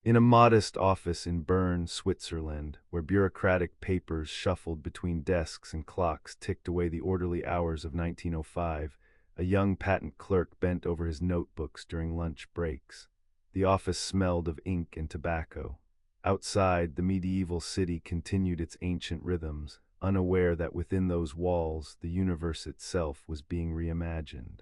In a modest office in Bern, Switzerland, where bureaucratic papers shuffled between desks and clocks ticked away the orderly hours of 1905, a young patent clerk bent over his notebooks during lunch breaks. The office smelled of ink and tobacco. Outside, the medieval city continued its ancient rhythms, unaware that within those walls the universe itself was being reimagined.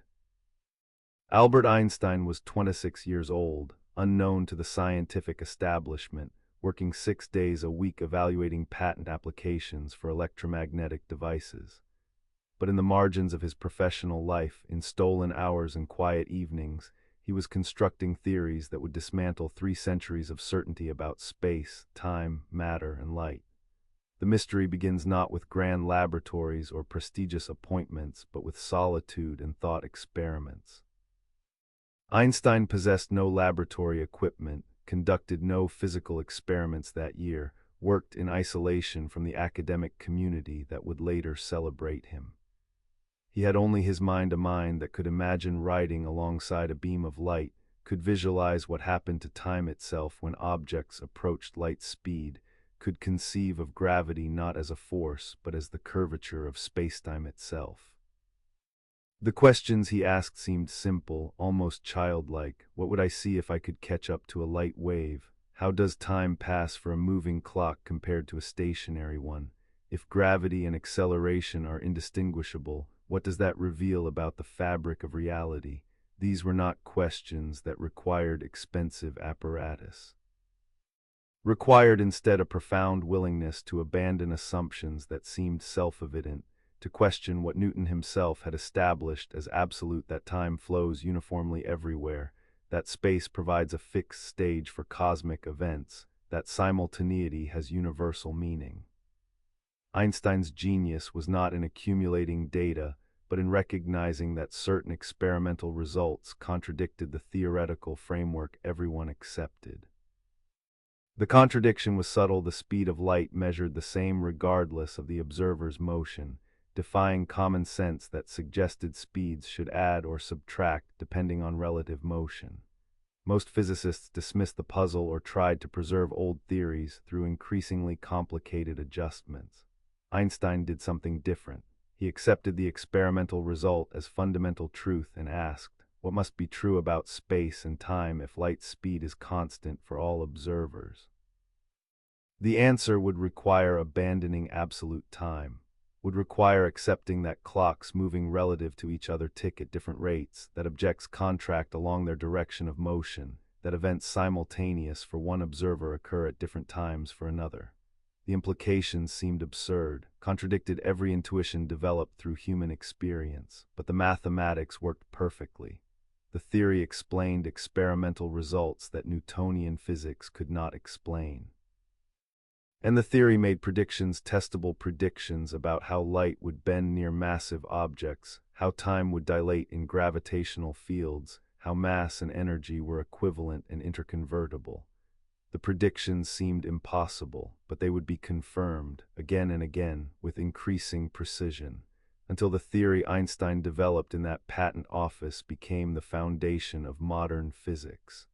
Albert Einstein was 26 years old, unknown to the scientific establishment, working 6 days a week evaluating patent applications for electromagnetic devices. But in the margins of his professional life, in stolen hours and quiet evenings, he was constructing theories that would dismantle 3 centuries of certainty about space, time, matter, and light. The mystery begins not with grand laboratories or prestigious appointments, but with solitude and thought experiments. Einstein possessed no laboratory equipment, conducted no physical experiments that year, worked in isolation from the academic community that would later celebrate him. He had only his mind, a mind that could imagine riding alongside a beam of light, could visualize what happened to time itself when objects approached light speed, could conceive of gravity not as a force but as the curvature of spacetime itself. The questions he asked seemed simple, almost childlike. What would I see if I could catch up to a light wave? How does time pass for a moving clock compared to a stationary one? If gravity and acceleration are indistinguishable, what does that reveal about the fabric of reality? These were not questions that required expensive apparatus. Required instead a profound willingness to abandon assumptions that seemed self-evident, to question what Newton himself had established as absolute, that time flows uniformly everywhere, that space provides a fixed stage for cosmic events, that simultaneity has universal meaning. Einstein's genius was not in accumulating data, but in recognizing that certain experimental results contradicted the theoretical framework everyone accepted. The contradiction was subtle. The speed of light measured the same regardless of the observer's motion, defying common sense that suggested speeds should add or subtract depending on relative motion. Most physicists dismissed the puzzle or tried to preserve old theories through increasingly complicated adjustments. Einstein did something different. He accepted the experimental result as fundamental truth and asked, what must be true about space and time if light speed is constant for all observers? The answer would require abandoning absolute time, would require accepting that clocks moving relative to each other tick at different rates, that objects contract along their direction of motion, that events simultaneous for one observer occur at different times for another. The implications seemed absurd, contradicted every intuition developed through human experience, but the mathematics worked perfectly. The theory explained experimental results that Newtonian physics could not explain. And the theory made predictions, testable predictions about how light would bend near massive objects, how time would dilate in gravitational fields, how mass and energy were equivalent and interconvertible. The predictions seemed impossible, but they would be confirmed, again and again, with increasing precision, until the theory Einstein developed in that patent office became the foundation of modern physics.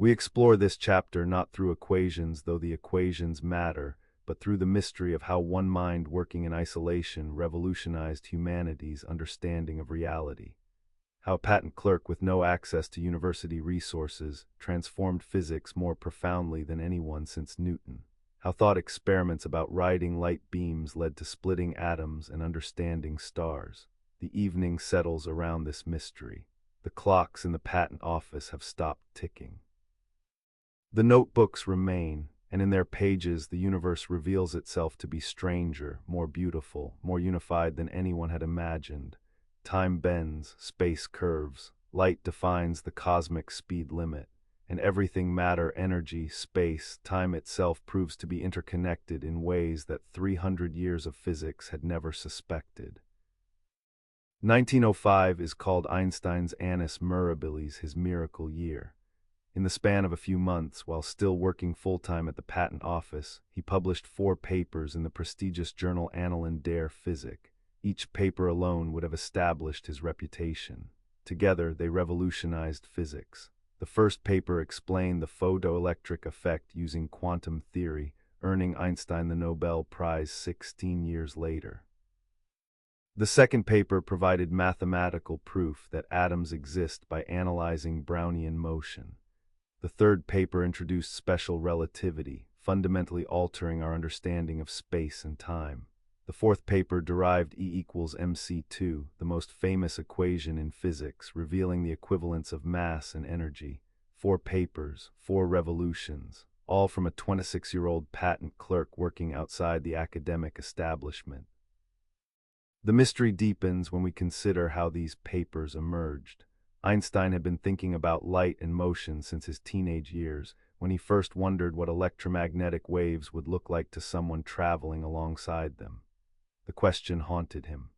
We explore this chapter not through equations, though the equations matter, but through the mystery of how one mind working in isolation revolutionized humanity's understanding of reality. How a patent clerk with no access to university resources transformed physics more profoundly than anyone since Newton. How thought experiments about riding light beams led to splitting atoms and understanding stars. The evening settles around this mystery. The clocks in the patent office have stopped ticking. The notebooks remain, and in their pages the universe reveals itself to be stranger, more beautiful, more unified than anyone had imagined. Time bends, space curves, light defines the cosmic speed limit, and everything, matter, energy, space, time itself proves to be interconnected in ways that 300 years of physics had never suspected. 1905 is called Einstein's annus mirabilis, his miracle year. In the span of a few months, while still working full-time at the patent office, he published 4 papers in the prestigious journal Annalen der Physik. Each paper alone would have established his reputation. Together, they revolutionized physics. The first paper explained the photoelectric effect using quantum theory, earning Einstein the Nobel Prize 16 years later. The second paper provided mathematical proof that atoms exist by analyzing Brownian motion. The third paper introduced special relativity, fundamentally altering our understanding of space and time. The fourth paper derived E=mc², the most famous equation in physics, revealing the equivalence of mass and energy. 4 papers, 4 revolutions, all from a 26-year-old patent clerk working outside the academic establishment. The mystery deepens when we consider how these papers emerged. Einstein had been thinking about light and motion since his teenage years, when he first wondered what electromagnetic waves would look like to someone traveling alongside them. The question haunted him.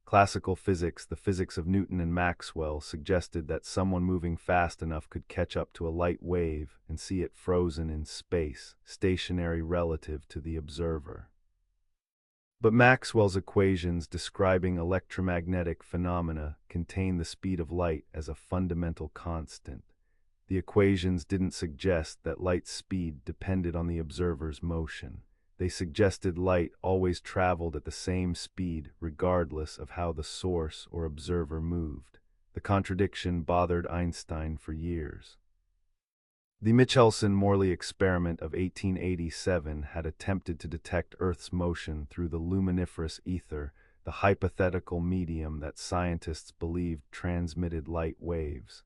Classical physics, the physics of Newton and Maxwell, suggested that someone moving fast enough could catch up to a light wave and see it frozen in space, stationary relative to the observer. But Maxwell's equations describing electromagnetic phenomena contain the speed of light as a fundamental constant. The equations didn't suggest that light's speed depended on the observer's motion. They suggested light always traveled at the same speed regardless of how the source or observer moved. The contradiction bothered Einstein for years. The Michelson-Morley experiment of 1887 had attempted to detect Earth's motion through the luminiferous ether, the hypothetical medium that scientists believed transmitted light waves.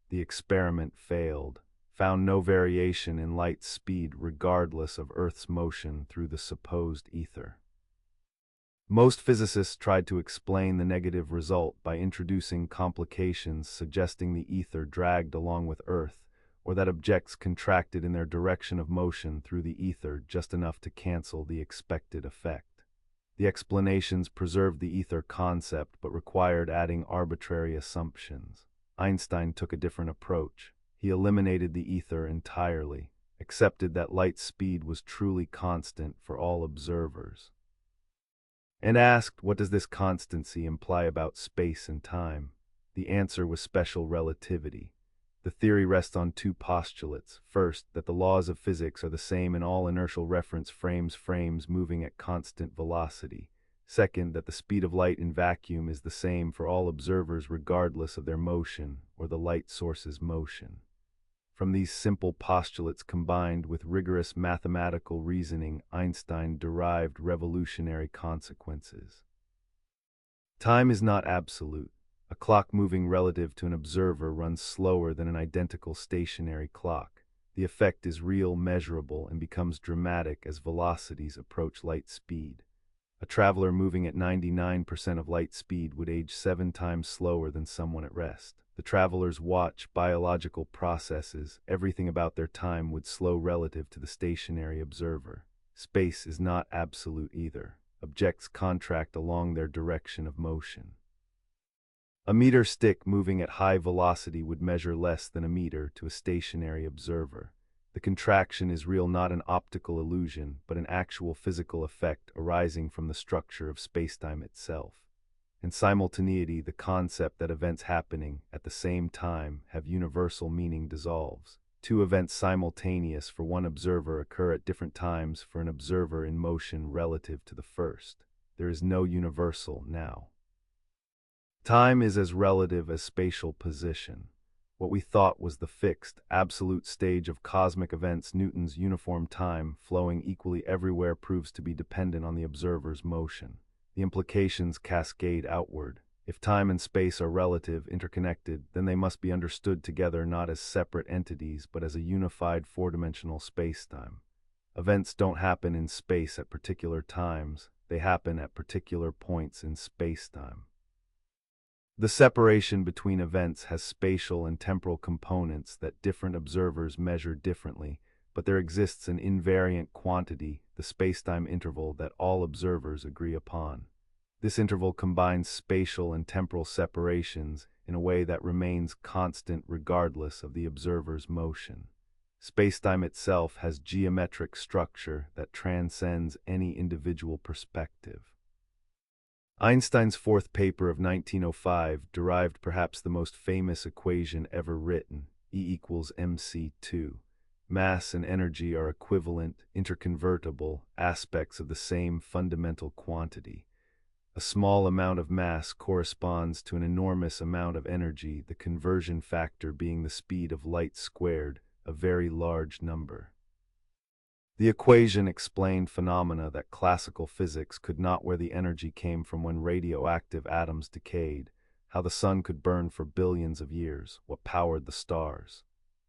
The experiment failed, found no variation in light speed regardless of Earth's motion through the supposed ether. Most physicists tried to explain the negative result by introducing complications suggesting the ether dragged along with Earth, or that objects contracted in their direction of motion through the ether just enough to cancel the expected effect. The explanations preserved the ether concept but required adding arbitrary assumptions. Einstein took a different approach. He eliminated the ether entirely, accepted that light speed was truly constant for all observers, and asked, what does this constancy imply about space and time? The answer was special relativity. The theory rests on 2 postulates. First, that the laws of physics are the same in all inertial reference frames moving at constant velocity. Second, that the speed of light in vacuum is the same for all observers regardless of their motion or the light source's motion. From these simple postulates combined with rigorous mathematical reasoning, Einstein derived revolutionary consequences. Time is not absolute. A clock moving relative to an observer runs slower than an identical stationary clock. The effect is real, measurable, and becomes dramatic as velocities approach light speed. A traveler moving at 99% of light speed would age 7 times slower than someone at rest. The traveler's watch, biological processes, everything about their time would slow relative to the stationary observer. Space is not absolute either. Objects contract along their direction of motion. A meter stick moving at high velocity would measure less than a meter to a stationary observer. The contraction is real, not an optical illusion, but an actual physical effect arising from the structure of spacetime itself. In simultaneity, the concept that events happening at the same time have universal meaning dissolves. 2 events simultaneous for one observer occur at different times for an observer in motion relative to the first. There is no universal now. Time is as relative as spatial position. What we thought was the fixed, absolute stage of cosmic events, Newton's uniform time, flowing equally everywhere, proves to be dependent on the observer's motion. The implications cascade outward. If time and space are relative, interconnected, then they must be understood together not as separate entities but as a unified 4-dimensional spacetime. Events don't happen in space at particular times, they happen at particular points in spacetime. The separation between events has spatial and temporal components that different observers measure differently, but there exists an invariant quantity, the spacetime interval, that all observers agree upon. This interval combines spatial and temporal separations in a way that remains constant regardless of the observer's motion. Spacetime itself has geometric structure that transcends any individual perspective. Einstein's fourth paper of 1905 derived perhaps the most famous equation ever written, E equals mc2. Mass and energy are equivalent, interconvertible aspects of the same fundamental quantity. A small amount of mass corresponds to an enormous amount of energy, the conversion factor being the speed of light squared, a very large number. The equation explained phenomena that classical physics could not, where the energy came from when radioactive atoms decayed, how the sun could burn for billions of years, what powered the stars.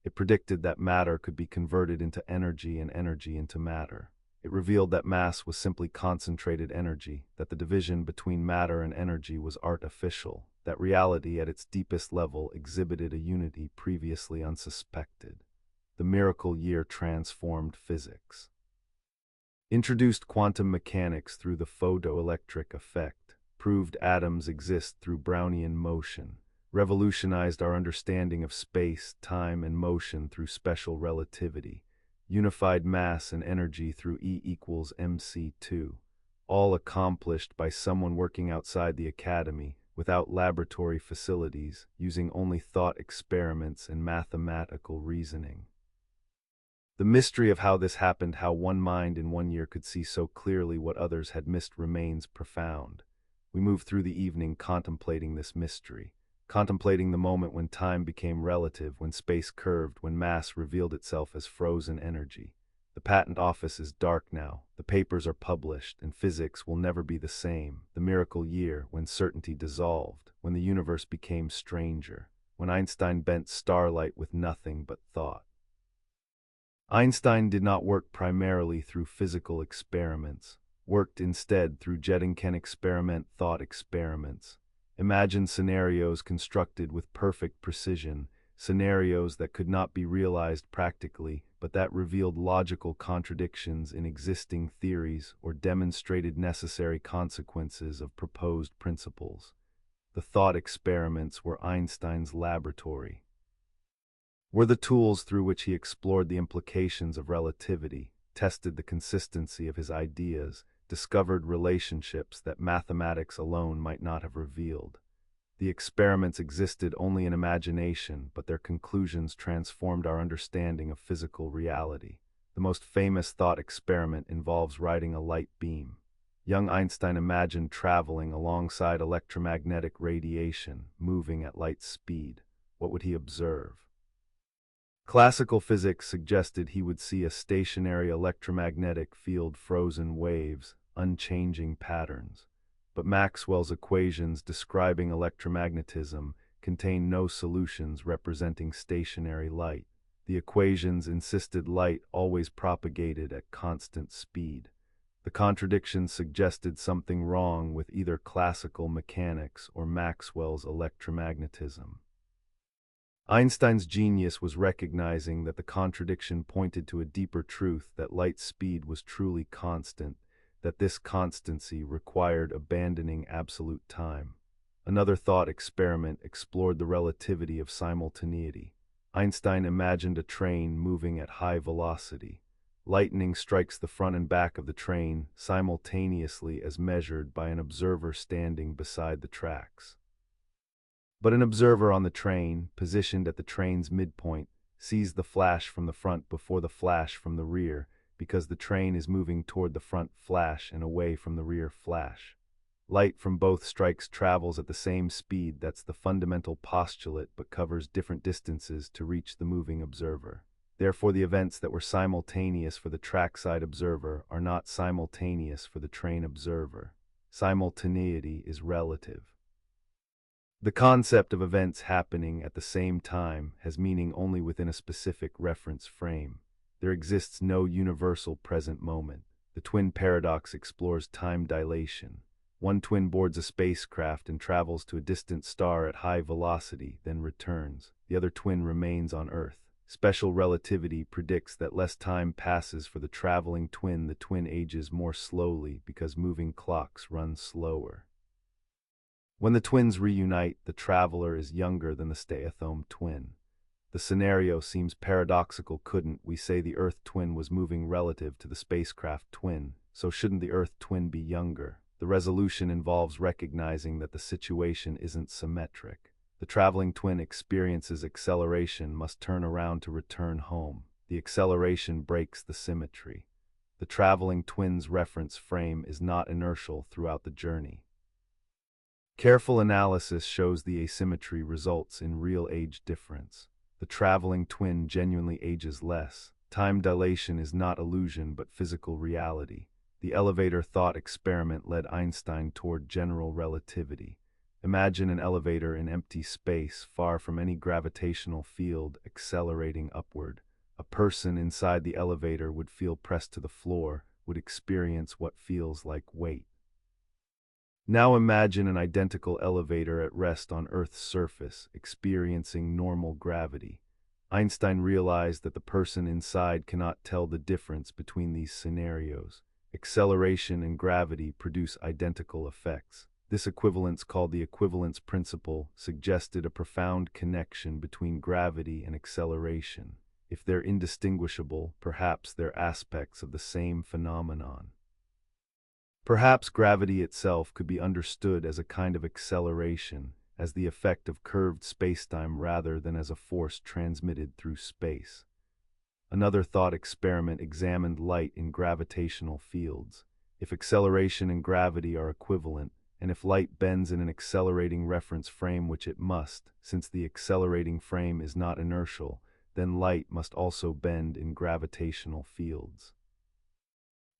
It predicted that matter could be converted into energy and energy into matter. It revealed that mass was simply concentrated energy, that the division between matter and energy was artificial, that reality at its deepest level exhibited a unity previously unsuspected. The miracle year transformed physics. Introduced quantum mechanics through the photoelectric effect, proved atoms exist through Brownian motion, revolutionized our understanding of space, time, and motion through special relativity, unified mass and energy through E equals mc2, all accomplished by someone working outside the academy, without laboratory facilities, using only thought experiments and mathematical reasoning. The mystery of how this happened, how one mind in 1 year could see so clearly what others had missed, remains profound. We move through the evening contemplating this mystery, contemplating the moment when time became relative, when space curved, when mass revealed itself as frozen energy. The patent office is dark now, the papers are published, and physics will never be the same. The miracle year, when certainty dissolved, when the universe became stranger, when Einstein bent starlight with nothing but thought. Einstein did not work primarily through physical experiments, worked instead through Jedinken experiment thought experiments. Imagined scenarios constructed with perfect precision, scenarios that could not be realized practically, but that revealed logical contradictions in existing theories or demonstrated necessary consequences of proposed principles. The thought experiments were Einstein's laboratory, were the tools through which he explored the implications of relativity, tested the consistency of his ideas, discovered relationships that mathematics alone might not have revealed. The experiments existed only in imagination, but their conclusions transformed our understanding of physical reality. The most famous thought experiment involves riding a light beam. Young Einstein imagined traveling alongside electromagnetic radiation, moving at light speed. What would he observe? Classical physics suggested he would see a stationary electromagnetic field, frozen waves, unchanging patterns. But Maxwell's equations describing electromagnetism contain no solutions representing stationary light. The equations insisted light always propagated at constant speed. The contradictions suggested something wrong with either classical mechanics or Maxwell's electromagnetism. Einstein's genius was recognizing that the contradiction pointed to a deeper truth, that light speed was truly constant, that this constancy required abandoning absolute time. Another thought experiment explored the relativity of simultaneity. Einstein imagined a train moving at high velocity. Lightning strikes the front and back of the train simultaneously as measured by an observer standing beside the tracks. But an observer on the train, positioned at the train's midpoint, sees the flash from the front before the flash from the rear, because the train is moving toward the front flash and away from the rear flash. Light from both strikes travels at the same speed. That's the fundamental postulate, but covers different distances to reach the moving observer. Therefore, the events that were simultaneous for the trackside observer are not simultaneous for the train observer. Simultaneity is relative. The concept of events happening at the same time has meaning only within a specific reference frame. There exists no universal present moment. The twin paradox explores time dilation. One twin boards a spacecraft and travels to a distant star at high velocity, then returns. The other twin remains on Earth. Special relativity predicts that less time passes for the traveling twin. The twin ages more slowly because moving clocks run slower. When the twins reunite, the traveler is younger than the stay-at-home twin. The scenario seems paradoxical. Couldn't we say the Earth twin was moving relative to the spacecraft twin? So shouldn't the Earth twin be younger? The resolution involves recognizing that the situation isn't symmetric. The traveling twin experiences acceleration, must turn around to return home. The acceleration breaks the symmetry. The traveling twin's reference frame is not inertial throughout the journey. Careful analysis shows the asymmetry results in real age difference. The traveling twin genuinely ages less. Time dilation is not illusion but physical reality. The elevator thought experiment led Einstein toward general relativity. Imagine an elevator in empty space, far from any gravitational field, accelerating upward. A person inside the elevator would feel pressed to the floor, would experience what feels like weight. Now imagine an identical elevator at rest on Earth's surface, experiencing normal gravity. Einstein realized that the person inside cannot tell the difference between these scenarios. Acceleration and gravity produce identical effects. This equivalence, called the equivalence principle, suggested a profound connection between gravity and acceleration. If they're indistinguishable, perhaps they're aspects of the same phenomenon. Perhaps gravity itself could be understood as a kind of acceleration, as the effect of curved spacetime rather than as a force transmitted through space. Another thought experiment examined light in gravitational fields. If acceleration and gravity are equivalent, and if light bends in an accelerating reference frame, which it must, since the accelerating frame is not inertial, then light must also bend in gravitational fields.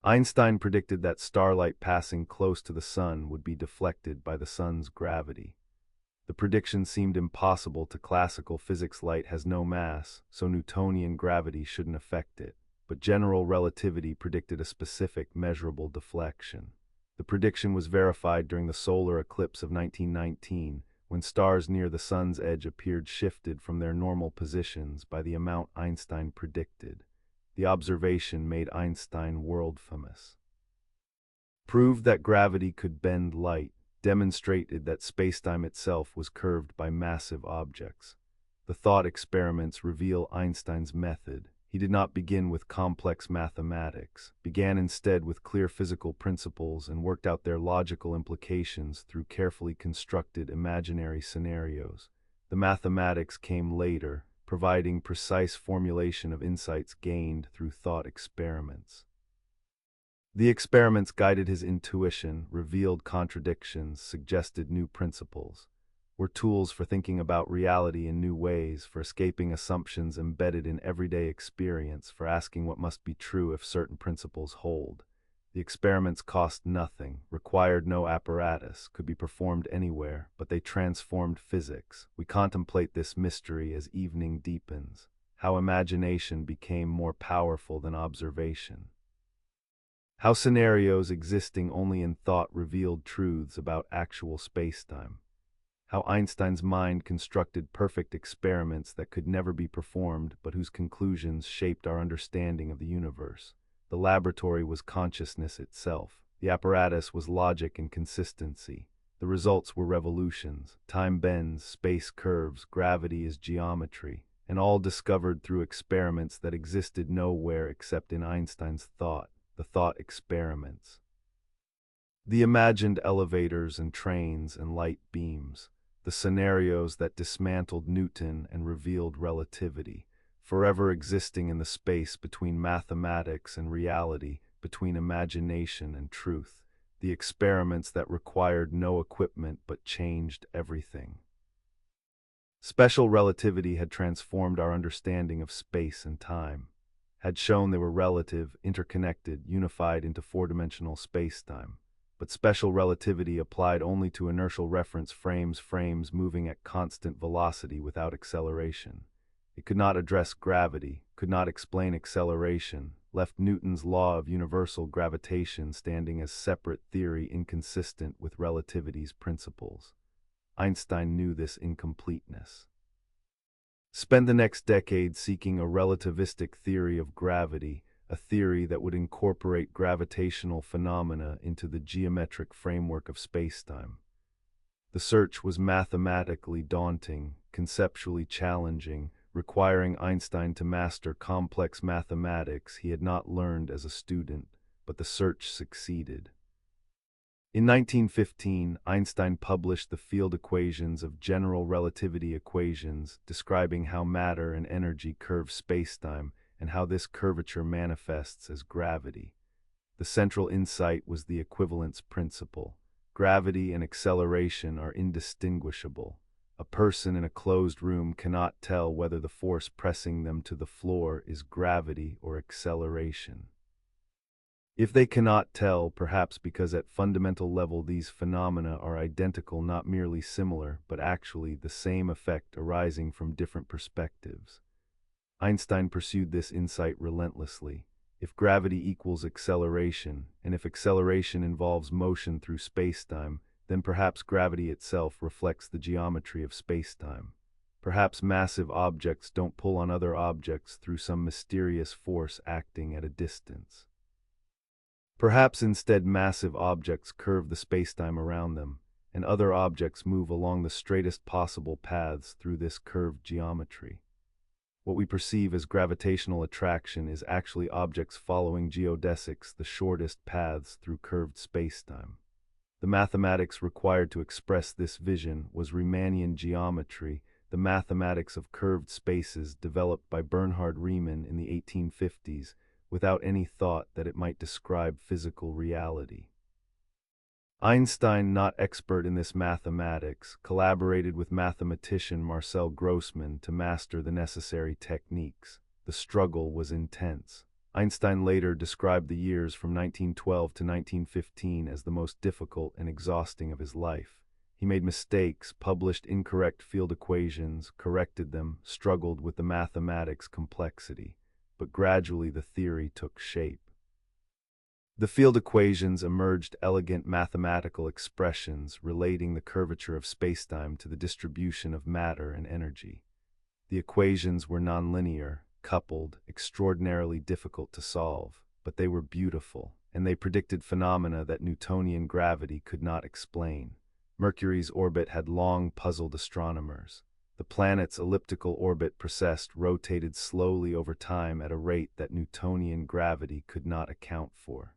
Einstein predicted that starlight passing close to the sun would be deflected by the sun's gravity. The prediction seemed impossible to classical physics. Light has no mass, so Newtonian gravity shouldn't affect it. But general relativity predicted a specific, measurable deflection. The prediction was verified during the solar eclipse of 1919, when stars near the sun's edge appeared shifted from their normal positions by the amount Einstein predicted. The observation made Einstein world famous. Proved that gravity could bend light, demonstrated that spacetime itself was curved by massive objects. The thought experiments reveal Einstein's method. He did not begin with complex mathematics, began instead with clear physical principles and worked out their logical implications through carefully constructed imaginary scenarios. The mathematics came later, providing precise formulation of insights gained through thought experiments. The experiments guided his intuition, revealed contradictions, suggested new principles, were tools for thinking about reality in new ways, for escaping assumptions embedded in everyday experience, for asking what must be true if certain principles hold. The experiments cost nothing, required no apparatus, could be performed anywhere, but they transformed physics. We contemplate this mystery as evening deepens, how imagination became more powerful than observation. How scenarios existing only in thought revealed truths about actual spacetime. How Einstein's mind constructed perfect experiments that could never be performed but whose conclusions shaped our understanding of the universe. The laboratory was consciousness itself. The apparatus was logic and consistency. The results were revolutions. Time bends, space curves, gravity is geometry, and all discovered through experiments that existed nowhere except in Einstein's thought, the thought experiments. The imagined elevators and trains and light beams, the scenarios that dismantled Newton and revealed relativity, forever existing in the space between mathematics and reality, between imagination and truth, the experiments that required no equipment but changed everything. Special relativity had transformed our understanding of space and time, had shown they were relative, interconnected, unified into four-dimensional spacetime. But special relativity applied only to inertial reference frames moving at constant velocity without acceleration. It could not address gravity, could not explain acceleration, left Newton's law of universal gravitation standing as separate theory inconsistent with relativity's principles. Einstein knew this incompleteness. Spent the next decade seeking a relativistic theory of gravity, a theory that would incorporate gravitational phenomena into the geometric framework of spacetime. The search was mathematically daunting, conceptually challenging, requiring Einstein to master complex mathematics he had not learned as a student, but the search succeeded. In 1915, Einstein published the field equations of general relativity equations, describing how matter and energy curve spacetime and how this curvature manifests as gravity. The central insight was the equivalence principle. Gravity and acceleration are indistinguishable. A person in a closed room cannot tell whether the force pressing them to the floor is gravity or acceleration. If they cannot tell, perhaps because at fundamental level these phenomena are identical, not merely similar, but actually the same effect arising from different perspectives. Einstein pursued this insight relentlessly. If gravity equals acceleration, and if acceleration involves motion through spacetime, then perhaps gravity itself reflects the geometry of spacetime. Perhaps massive objects don't pull on other objects through some mysterious force acting at a distance. Perhaps instead massive objects curve the spacetime around them, and other objects move along the straightest possible paths through this curved geometry. What we perceive as gravitational attraction is actually objects following geodesics, the shortest paths through curved spacetime. The mathematics required to express this vision was Riemannian geometry, the mathematics of curved spaces developed by Bernhard Riemann in the 1850s, without any thought that it might describe physical reality. Einstein, not expert in this mathematics, collaborated with mathematician Marcel Grossmann to master the necessary techniques. The struggle was intense. Einstein later described the years from 1912 to 1915 as the most difficult and exhausting of his life. He made mistakes, published incorrect field equations, corrected them, struggled with the mathematics complexity. But gradually the theory took shape. The field equations emerged elegant mathematical expressions relating the curvature of spacetime to the distribution of matter and energy. The equations were nonlinear, coupled, extraordinarily difficult to solve, but they were beautiful, and they predicted phenomena that Newtonian gravity could not explain. Mercury's orbit had long puzzled astronomers. The planet's elliptical orbit precessed rotated slowly over time at a rate that Newtonian gravity could not account for.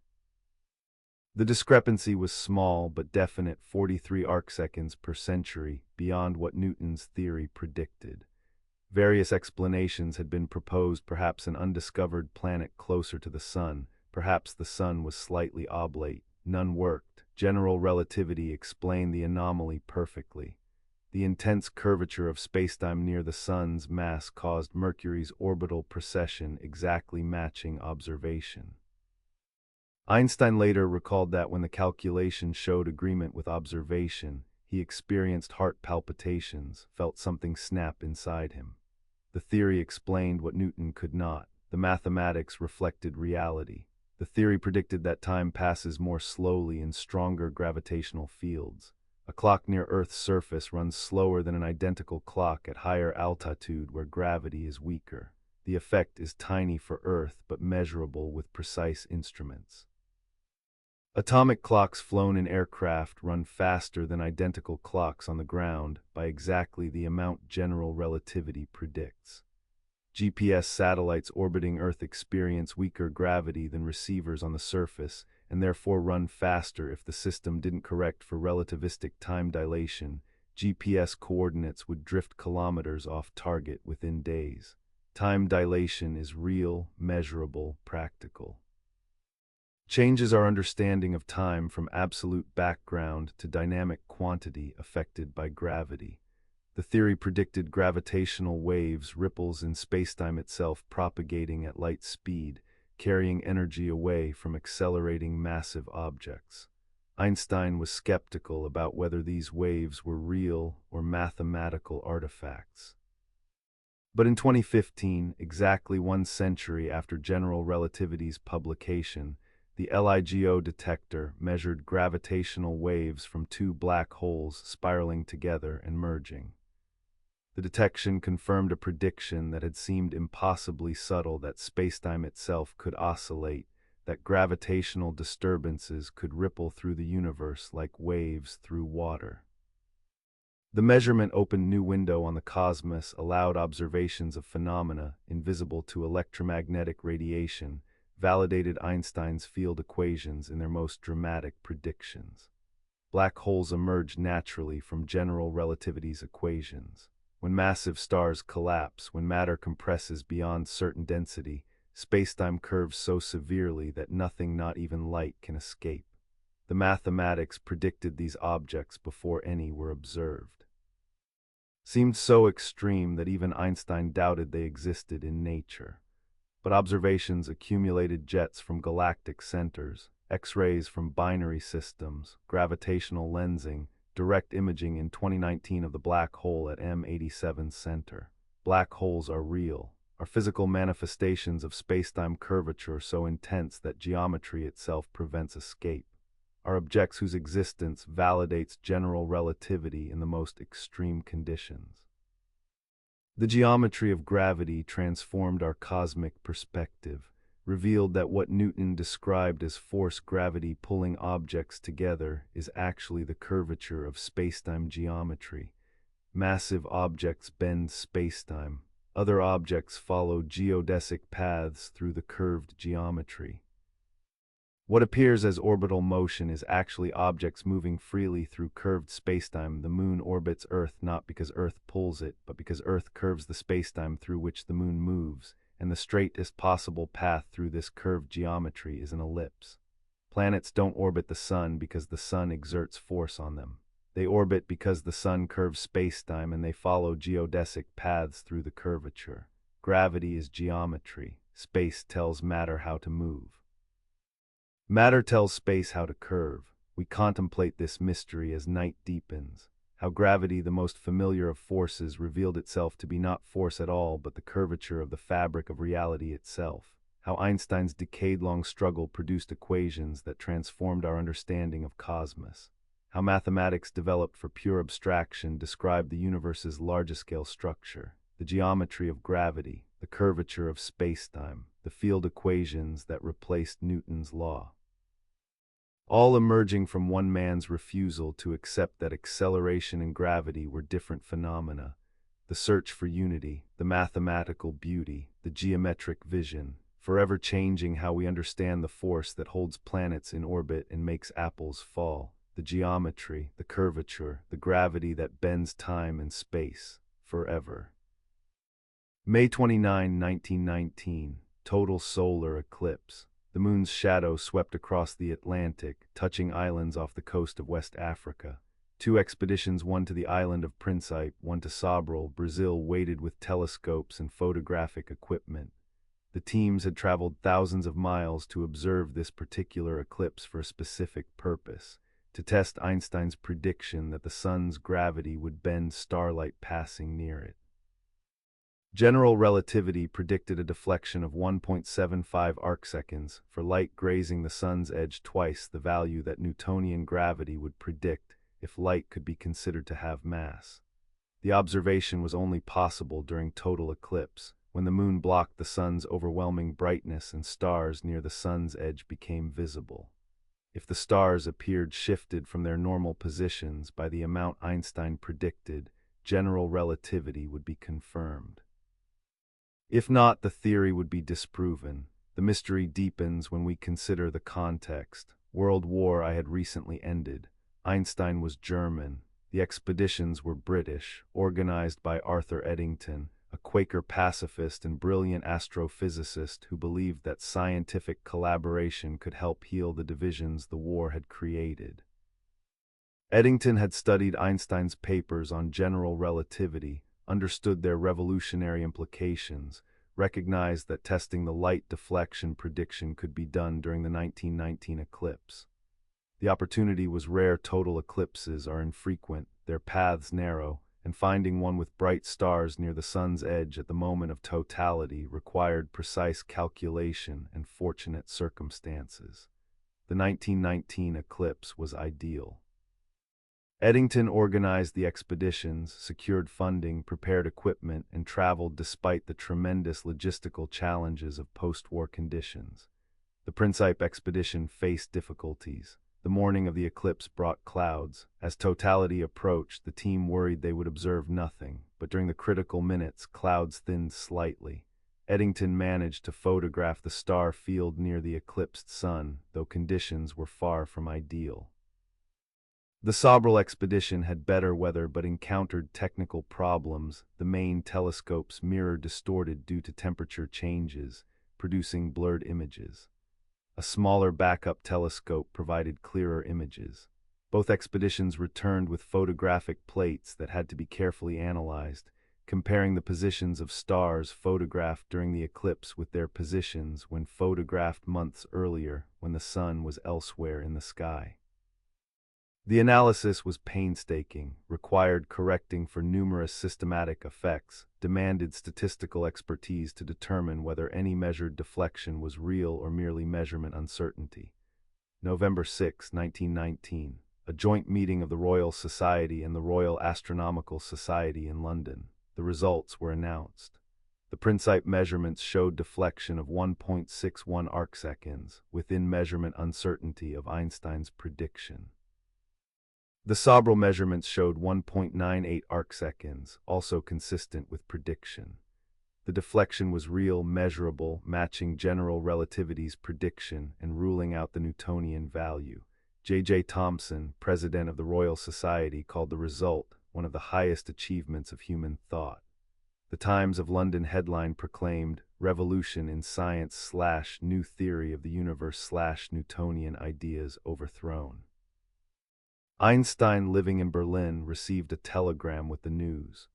The discrepancy was small but definite, 43 arcseconds per century, beyond what Newton's theory predicted. Various explanations had been proposed, perhaps an undiscovered planet closer to the Sun, perhaps the Sun was slightly oblate. None worked. General relativity explained the anomaly perfectly. The intense curvature of spacetime near the Sun's mass caused Mercury's orbital precession exactly matching observation. Einstein later recalled that when the calculation showed agreement with observation, he experienced heart palpitations, felt something snap inside him. The theory explained what Newton could not. The mathematics reflected reality. The theory predicted that time passes more slowly in stronger gravitational fields. A clock near Earth's surface runs slower than an identical clock at higher altitude where gravity is weaker. The effect is tiny for Earth but measurable with precise instruments. Atomic clocks flown in aircraft run faster than identical clocks on the ground by exactly the amount general relativity predicts. GPS satellites orbiting Earth experience weaker gravity than receivers on the surface, and therefore run faster if the system didn't correct for relativistic time dilation. GPS coordinates would drift kilometers off target within days. Time dilation is real, measurable, practical. Changes our understanding of time from absolute background to dynamic quantity affected by gravity. The theory predicted gravitational waves, ripples in spacetime itself propagating at light speed, carrying energy away from accelerating massive objects. Einstein was skeptical about whether these waves were real or mathematical artifacts. But in 2015, exactly 1 century after general relativity's publication, the LIGO detector measured gravitational waves from 2 black holes spiraling together and merging. The detection confirmed a prediction that had seemed impossibly subtle, that spacetime itself could oscillate, that gravitational disturbances could ripple through the universe like waves through water. The measurement opened new window on the cosmos, allowed observations of phenomena invisible to electromagnetic radiation, validated Einstein's field equations in their most dramatic predictions. Black holes emerge naturally from general relativity's equations. When massive stars collapse, when matter compresses beyond certain density, spacetime curves so severely that nothing, not even light, can escape. The mathematics predicted these objects before any were observed. Seemed so extreme that even Einstein doubted they existed in nature. But observations accumulated jets from galactic centers, X-rays from binary systems, gravitational lensing, direct imaging in 2019 of the black hole at M87 center. Black holes are real, are physical manifestations of spacetime curvature so intense that geometry itself prevents escape. Are objects whose existence validates general relativity in the most extreme conditions. The geometry of gravity transformed our cosmic perspective, revealed that what Newton described as force gravity pulling objects together is actually the curvature of spacetime geometry. Massive objects bend spacetime. Other objects follow geodesic paths through the curved geometry. What appears as orbital motion is actually objects moving freely through curved spacetime. The moon orbits Earth not because Earth pulls it, but because Earth curves the spacetime through which the moon moves, and the straightest possible path through this curved geometry is an ellipse. Planets don't orbit the sun because the sun exerts force on them. They orbit because the sun curves spacetime and they follow geodesic paths through the curvature. Gravity is geometry. Space tells matter how to move. Matter tells space how to curve. We contemplate this mystery as night deepens. How gravity, the most familiar of forces, revealed itself to be not force at all, but the curvature of the fabric of reality itself. How Einstein's decade-long struggle produced equations that transformed our understanding of cosmos. How mathematics developed for pure abstraction described the universe's largest-scale structure. The geometry of gravity, the curvature of spacetime, the field equations that replaced Newton's law. All emerging from one man's refusal to accept that acceleration and gravity were different phenomena. The search for unity, the mathematical beauty, the geometric vision, forever changing how we understand the force that holds planets in orbit and makes apples fall. The geometry, the curvature, the gravity that bends time and space, forever. May 29, 1919, total solar eclipse. The moon's shadow swept across the Atlantic, touching islands off the coast of West Africa. Two expeditions, one to the island of Principe, one to Sobral, Brazil, waited with telescopes and photographic equipment. The teams had traveled thousands of miles to observe this particular eclipse for a specific purpose, to test Einstein's prediction that the sun's gravity would bend starlight passing near it. General relativity predicted a deflection of 1.75 arcseconds for light grazing the sun's edge, twice the value that Newtonian gravity would predict if light could be considered to have mass. The observation was only possible during total eclipse, when the moon blocked the sun's overwhelming brightness and stars near the sun's edge became visible. If the stars appeared shifted from their normal positions by the amount Einstein predicted, general relativity would be confirmed. If not, the theory would be disproven. The mystery deepens when we consider the context. World War I had recently ended. Einstein was German. The expeditions were British, organized by Arthur Eddington, a Quaker pacifist and brilliant astrophysicist who believed that scientific collaboration could help heal the divisions the war had created. Eddington had studied Einstein's papers on general relativity, understood their revolutionary implications, recognized that testing the light deflection prediction could be done during the 1919 eclipse. The opportunity was rare. Total eclipses are infrequent, their paths narrow, and finding one with bright stars near the sun's edge at the moment of totality required precise calculation and fortunate circumstances. The 1919 eclipse was ideal. Eddington organized the expeditions, secured funding, prepared equipment, and traveled despite the tremendous logistical challenges of post-war conditions. The Principe expedition faced difficulties. The morning of the eclipse brought clouds. As totality approached, the team worried they would observe nothing, but during the critical minutes, clouds thinned slightly. Eddington managed to photograph the star field near the eclipsed sun, though conditions were far from ideal. The Sobral expedition had better weather but encountered technical problems. The main telescope's mirror distorted due to temperature changes, producing blurred images. A smaller backup telescope provided clearer images. Both expeditions returned with photographic plates that had to be carefully analyzed, comparing the positions of stars photographed during the eclipse with their positions when photographed months earlier when the sun was elsewhere in the sky. The analysis was painstaking, required correcting for numerous systematic effects, demanded statistical expertise to determine whether any measured deflection was real or merely measurement uncertainty. November 6, 1919, a joint meeting of the Royal Society and the Royal Astronomical Society in London. The results were announced. The Principe measurements showed deflection of 1.61 arcseconds, within measurement uncertainty of Einstein's prediction. The Sobral measurements showed 1.98 arcseconds, also consistent with prediction. The deflection was real, measurable, matching general relativity's prediction and ruling out the Newtonian value. J.J. Thomson, president of the Royal Society, called the result one of the highest achievements of human thought. The Times of London headline proclaimed, "Revolution in Science / New Theory of the Universe / Newtonian Ideas Overthrown." Einstein, living in Berlin, received a telegram with the news.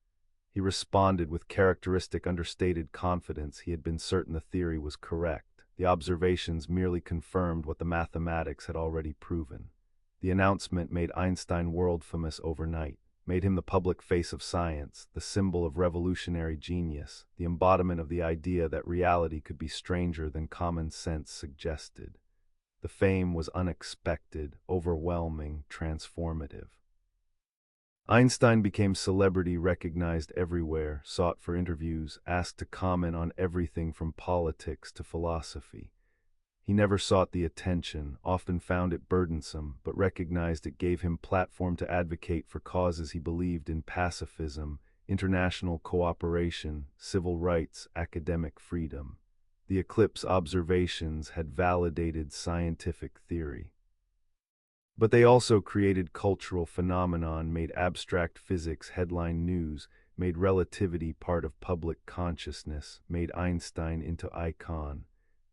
He responded with characteristic understated confidence. He had been certain the theory was correct. The observations merely confirmed what the mathematics had already proven. The announcement made Einstein world famous overnight, made him the public face of science, the symbol of revolutionary genius, the embodiment of the idea that reality could be stranger than common sense suggested. The fame was unexpected, overwhelming, transformative. Einstein became celebrity, recognized everywhere, sought for interviews, asked to comment on everything from politics to philosophy. He never sought the attention, often found it burdensome, but recognized it gave him platform to advocate for causes he believed in: pacifism, international cooperation, civil rights, academic freedom. The eclipse observations had validated scientific theory. But they also created cultural phenomenon, made abstract physics headline news, made relativity part of public consciousness, made Einstein into icon.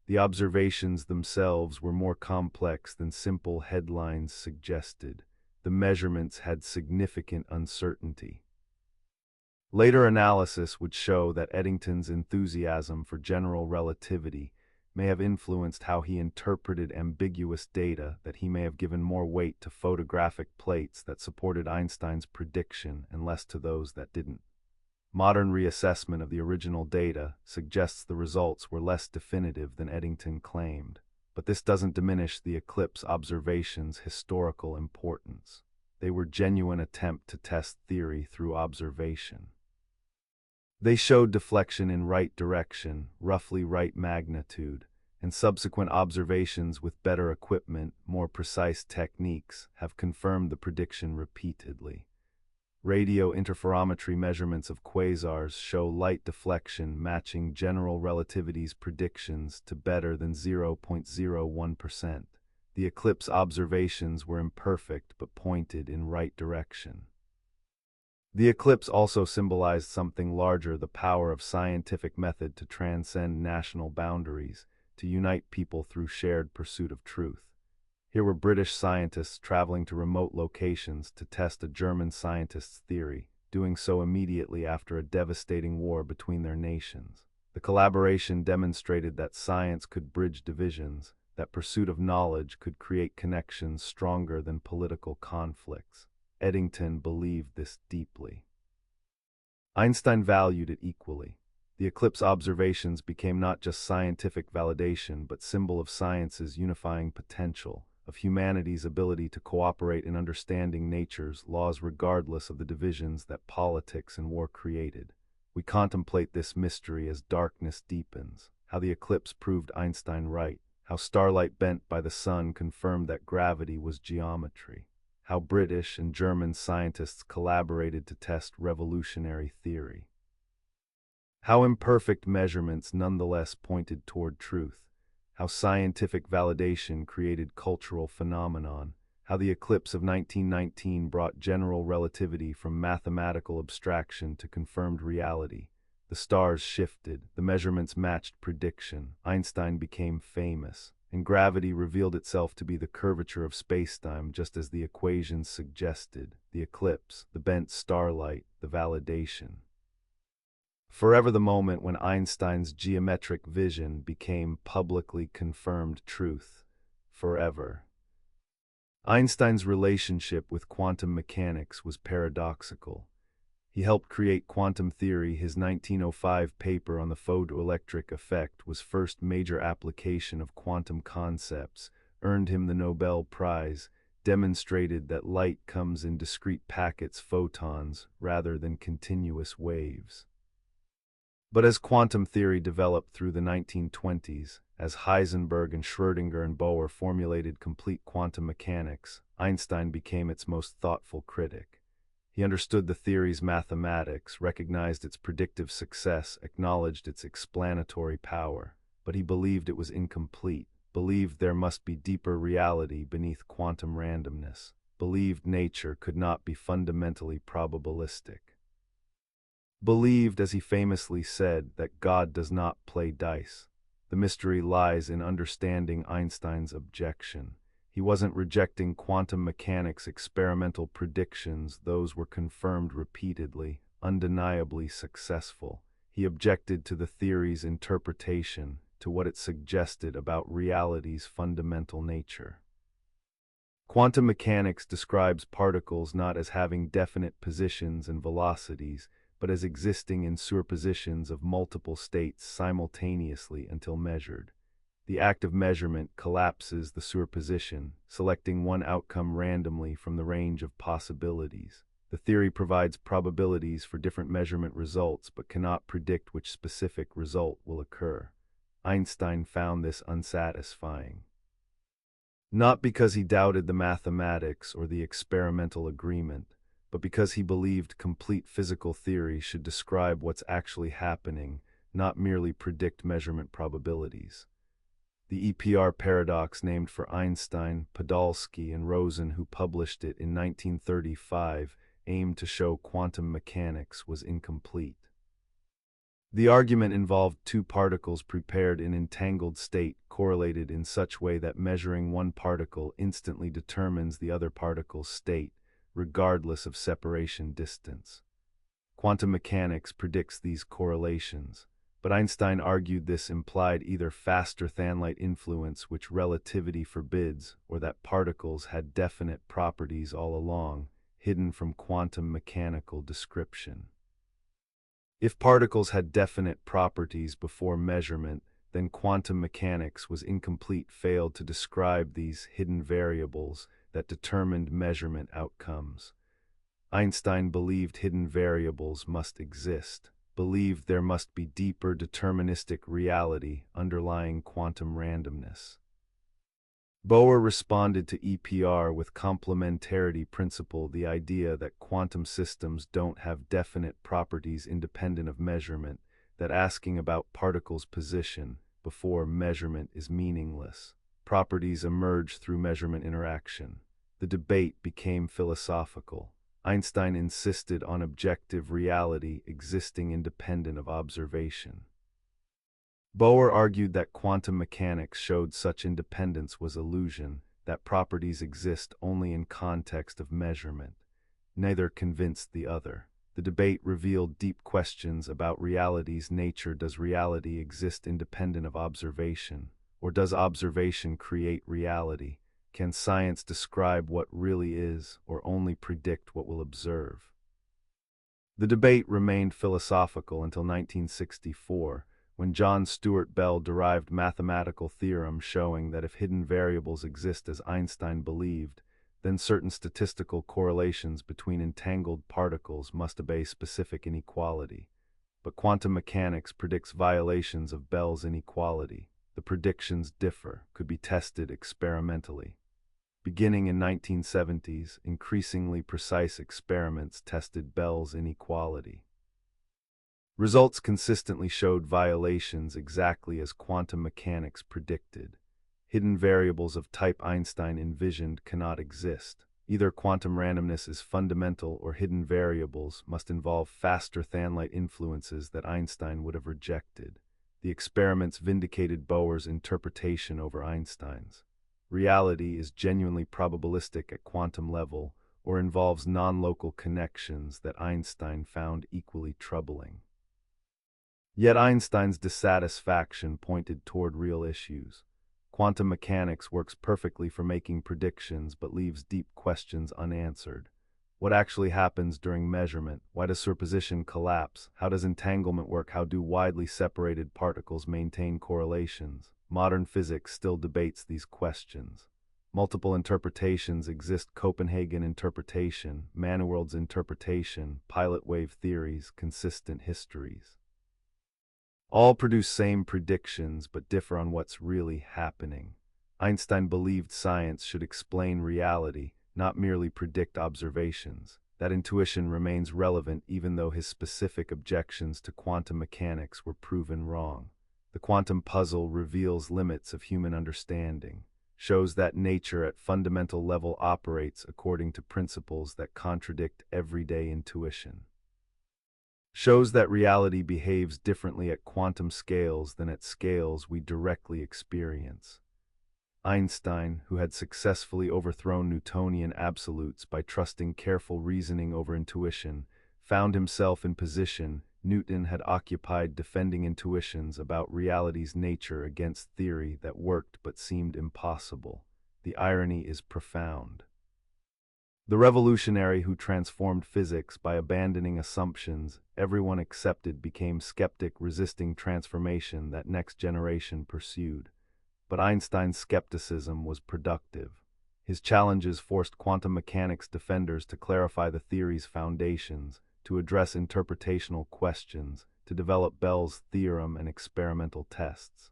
The observations themselves were more complex than simple headlines suggested. The measurements had significant uncertainty. Later analysis would show that Eddington's enthusiasm for general relativity may have influenced how he interpreted ambiguous data, that he may have given more weight to photographic plates that supported Einstein's prediction and less to those that didn't. Modern reassessment of the original data suggests the results were less definitive than Eddington claimed, but this doesn't diminish the eclipse observations' historical importance. They were a genuine attempt to test theory through observation. They showed deflection in right direction, roughly right magnitude, and subsequent observations with better equipment, more precise techniques, have confirmed the prediction repeatedly. Radio interferometry measurements of quasars show light deflection matching general relativity's predictions to better than 0.01%. The eclipse observations were imperfect but pointed in right direction. The eclipse also symbolized something larger: the power of scientific method to transcend national boundaries, to unite people through shared pursuit of truth. Here were British scientists traveling to remote locations to test a German scientist's theory, doing so immediately after a devastating war between their nations. The collaboration demonstrated that science could bridge divisions, that pursuit of knowledge could create connections stronger than political conflicts. Eddington believed this deeply. Einstein valued it equally. The eclipse observations became not just scientific validation, but symbol of science's unifying potential, of humanity's ability to cooperate in understanding nature's laws regardless of the divisions that politics and war created. We contemplate this mystery as darkness deepens, how the eclipse proved Einstein right, how starlight bent by the sun confirmed that gravity was geometry, how British and German scientists collaborated to test revolutionary theory, how imperfect measurements nonetheless pointed toward truth, how scientific validation created cultural phenomenon, how the eclipse of 1919 brought general relativity from mathematical abstraction to confirmed reality. The stars shifted, the measurements matched prediction, Einstein became famous, and gravity revealed itself to be the curvature of spacetime just as the equations suggested, the eclipse, the bent starlight, the validation. Forever the moment when Einstein's geometric vision became publicly confirmed truth. Forever. Einstein's relationship with quantum mechanics was paradoxical. He helped create quantum theory. His 1905 paper on the photoelectric effect was first major application of quantum concepts, earned him the Nobel Prize, demonstrated that light comes in discrete packets, photons, rather than continuous waves. But as quantum theory developed through the 1920s, as Heisenberg and Schrödinger and Bohr formulated complete quantum mechanics, Einstein became its most thoughtful critic. He understood the theory's mathematics, recognized its predictive success, acknowledged its explanatory power, but he believed it was incomplete, believed there must be deeper reality beneath quantum randomness, believed nature could not be fundamentally probabilistic. Believed, as he famously said, that God does not play dice. The mystery lies in understanding Einstein's objection. He wasn't rejecting quantum mechanics' experimental predictions, those were confirmed repeatedly, undeniably successful. He objected to the theory's interpretation, to what it suggested about reality's fundamental nature. Quantum mechanics describes particles not as having definite positions and velocities, but as existing in superpositions of multiple states simultaneously until measured. The act of measurement collapses the superposition, selecting one outcome randomly from the range of possibilities. The theory provides probabilities for different measurement results but cannot predict which specific result will occur. Einstein found this unsatisfying. Not because he doubted the mathematics or the experimental agreement, but because he believed complete physical theory should describe what's actually happening, not merely predict measurement probabilities. The EPR paradox, named for Einstein, Podolsky, and Rosen, who published it in 1935, aimed to show quantum mechanics was incomplete. The argument involved two particles prepared in entangled state, correlated in such way that measuring one particle instantly determines the other particle's state, regardless of separation distance. Quantum mechanics predicts these correlations, but Einstein argued this implied either faster than-light influence, which relativity forbids, or that particles had definite properties all along, hidden from quantum mechanical description. If particles had definite properties before measurement, then quantum mechanics was incomplete, failed to describe these hidden variables that determined measurement outcomes. Einstein believed hidden variables must exist, believed there must be deeper deterministic reality underlying quantum randomness. Bohr responded to EPR with complementarity principle, the idea that quantum systems don't have definite properties independent of measurement, that asking about particles' position before measurement is meaningless. Properties emerge through measurement interaction. The debate became philosophical. Einstein insisted on objective reality existing independent of observation. Bohr argued that quantum mechanics showed such independence was illusion, that properties exist only in context of measurement. Neither convinced the other. The debate revealed deep questions about reality's nature. Does reality exist independent of observation, or does observation create reality? Can science describe what really is, or only predict what we'll observe? The debate remained philosophical until 1964, when John Stuart Bell derived mathematical theorem showing that if hidden variables exist as Einstein believed, then certain statistical correlations between entangled particles must obey specific inequality. But quantum mechanics predicts violations of Bell's inequality. The predictions differ, could be tested experimentally. Beginning in 1970s, increasingly precise experiments tested Bell's inequality. Results consistently showed violations exactly as quantum mechanics predicted. Hidden variables of type Einstein envisioned cannot exist. Either quantum randomness is fundamental or hidden variables must involve faster than-light influences that Einstein would have rejected. The experiments vindicated Bohr's interpretation over Einstein's. Reality is genuinely probabilistic at quantum level or involves non-local connections that Einstein found equally troubling. Yet Einstein's dissatisfaction pointed toward real issues. Quantum mechanics works perfectly for making predictions but leaves deep questions unanswered. What actually happens during measurement? Why does superposition collapse? How does entanglement work? How do widely separated particles maintain correlations? Modern physics still debates these questions. Multiple interpretations exist: Copenhagen interpretation, Manuworld's interpretation, pilot wave theories, consistent histories. All produce same predictions but differ on what's really happening. Einstein believed science should explain reality, not merely predict observations. That intuition remains relevant even though his specific objections to quantum mechanics were proven wrong. The quantum puzzle reveals limits of human understanding, shows that nature at fundamental level operates according to principles that contradict everyday intuition. Shows that reality behaves differently at quantum scales than at scales we directly experience. Einstein, who had successfully overthrown Newtonian absolutes by trusting careful reasoning over intuition, found himself in position Newton had occupied, defending intuitions about reality's nature against theory that worked but seemed impossible. The irony is profound. The revolutionary who transformed physics by abandoning assumptions everyone accepted became skeptic, resisting transformation that next generation pursued. But Einstein's skepticism was productive. His challenges forced quantum mechanics defenders to clarify the theory's foundations, to address interpretational questions, to develop Bell's theorem and experimental tests.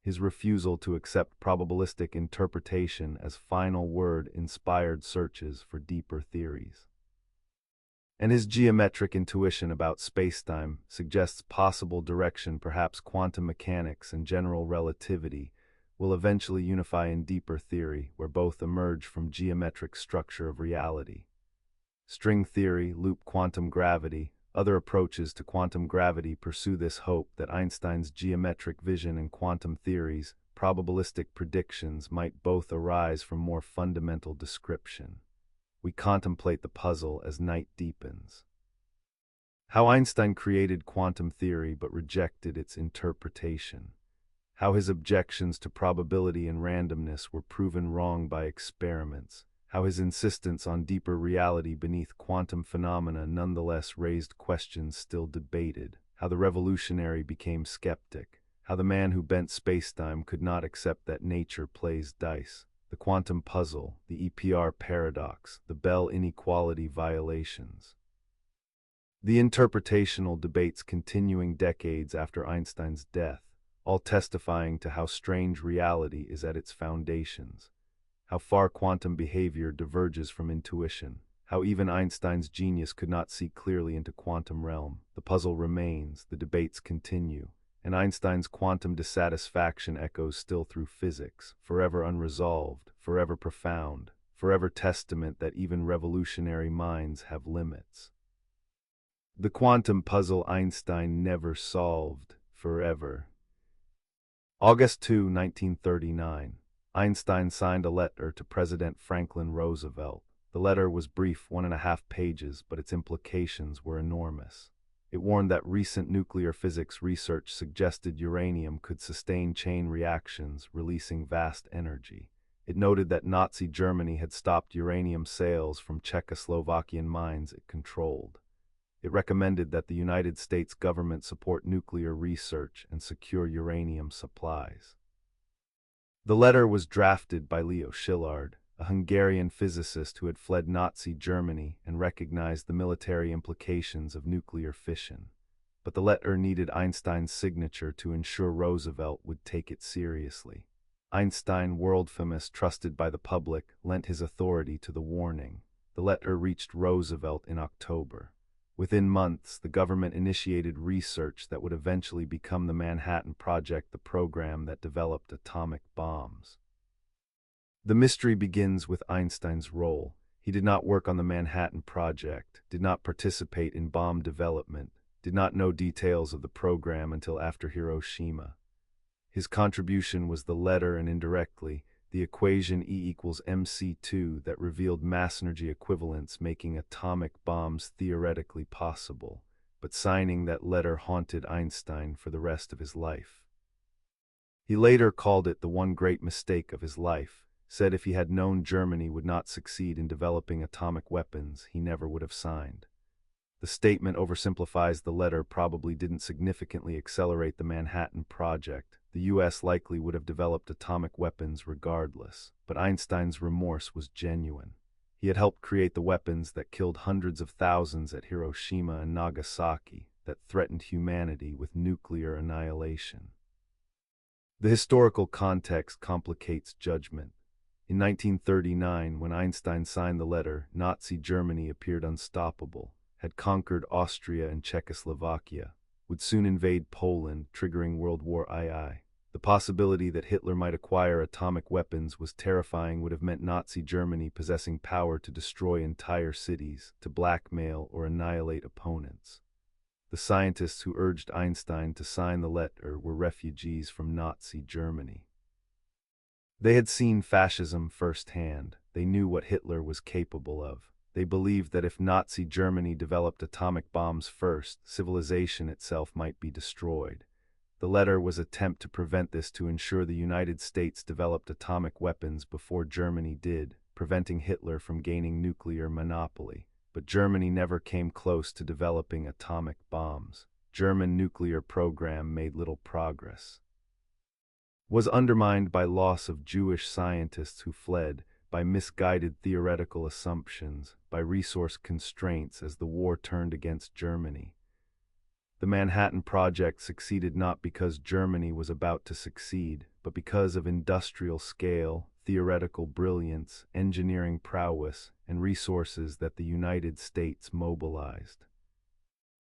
His refusal to accept probabilistic interpretation as final word inspired searches for deeper theories. And his geometric intuition about spacetime suggests possible direction. Perhaps quantum mechanics and general relativity will eventually unify in deeper theory, where both emerge from geometric structure of reality. String theory, loop quantum gravity, other approaches to quantum gravity pursue this hope that Einstein's geometric vision and quantum theories, probabilistic predictions, might both arise from more fundamental description. We contemplate the puzzle as night deepens. How Einstein created quantum theory but rejected its interpretation. How his objections to probability and randomness were proven wrong by experiments. How his insistence on deeper reality beneath quantum phenomena nonetheless raised questions still debated. How the revolutionary became skeptic. How the man who bent spacetime could not accept that nature plays dice. The quantum puzzle, the EPR paradox, the Bell inequality violations. The interpretational debates continuing decades after Einstein's death, all testifying to how strange reality is at its foundations. How far quantum behavior diverges from intuition, how even Einstein's genius could not see clearly into quantum realm. The puzzle remains, the debates continue, and Einstein's quantum dissatisfaction echoes still through physics, forever unresolved, forever profound, forever testament that even revolutionary minds have limits. The quantum puzzle Einstein never solved, forever. August 2, 1939. Einstein signed a letter to President Franklin Roosevelt. The letter was brief, 1.5 pages, but its implications were enormous. It warned that recent nuclear physics research suggested uranium could sustain chain reactions, releasing vast energy. It noted that Nazi Germany had stopped uranium sales from Czechoslovakian mines it controlled. It recommended that the United States government support nuclear research and secure uranium supplies. The letter was drafted by Leo Szilard, a Hungarian physicist who had fled Nazi Germany and recognized the military implications of nuclear fission. But the letter needed Einstein's signature to ensure Roosevelt would take it seriously. Einstein, world-famous, trusted by the public, lent his authority to the warning. The letter reached Roosevelt in October. Within months, the government initiated research that would eventually become the Manhattan Project, the program that developed atomic bombs. The mystery begins with Einstein's role. He did not work on the Manhattan Project, did not participate in bomb development, did not know details of the program until after Hiroshima. His contribution was the letter and indirectly, the equation E equals mc2 that revealed mass energy equivalence, making atomic bombs theoretically possible, but signing that letter haunted Einstein for the rest of his life. He later called it the one great mistake of his life, said if he had known Germany would not succeed in developing atomic weapons, he never would have signed. The statement oversimplifies the letter. Probably didn't significantly accelerate the Manhattan Project. The US likely would have developed atomic weapons regardless, but Einstein's remorse was genuine. He had helped create the weapons that killed hundreds of thousands at Hiroshima and Nagasaki, that threatened humanity with nuclear annihilation. The historical context complicates judgment. In 1939, when Einstein signed the letter, Nazi Germany appeared unstoppable, had conquered Austria and Czechoslovakia, would soon invade Poland, triggering World War II. The possibility that Hitler might acquire atomic weapons was terrifying. Would have meant Nazi Germany possessing power to destroy entire cities, to blackmail or annihilate opponents. The scientists who urged Einstein to sign the letter were refugees from Nazi Germany. They had seen fascism firsthand. They knew what Hitler was capable of. They believed that if Nazi Germany developed atomic bombs first, civilization itself might be destroyed. The letter was an attempt to prevent this, to ensure the United States developed atomic weapons before Germany did, preventing Hitler from gaining nuclear monopoly. But Germany never came close to developing atomic bombs. German nuclear program made little progress. Was undermined by loss of Jewish scientists who fled, by misguided theoretical assumptions, by resource constraints as the war turned against Germany. The Manhattan Project succeeded not because Germany was about to succeed, but because of industrial scale, theoretical brilliance, engineering prowess, and resources that the United States mobilized.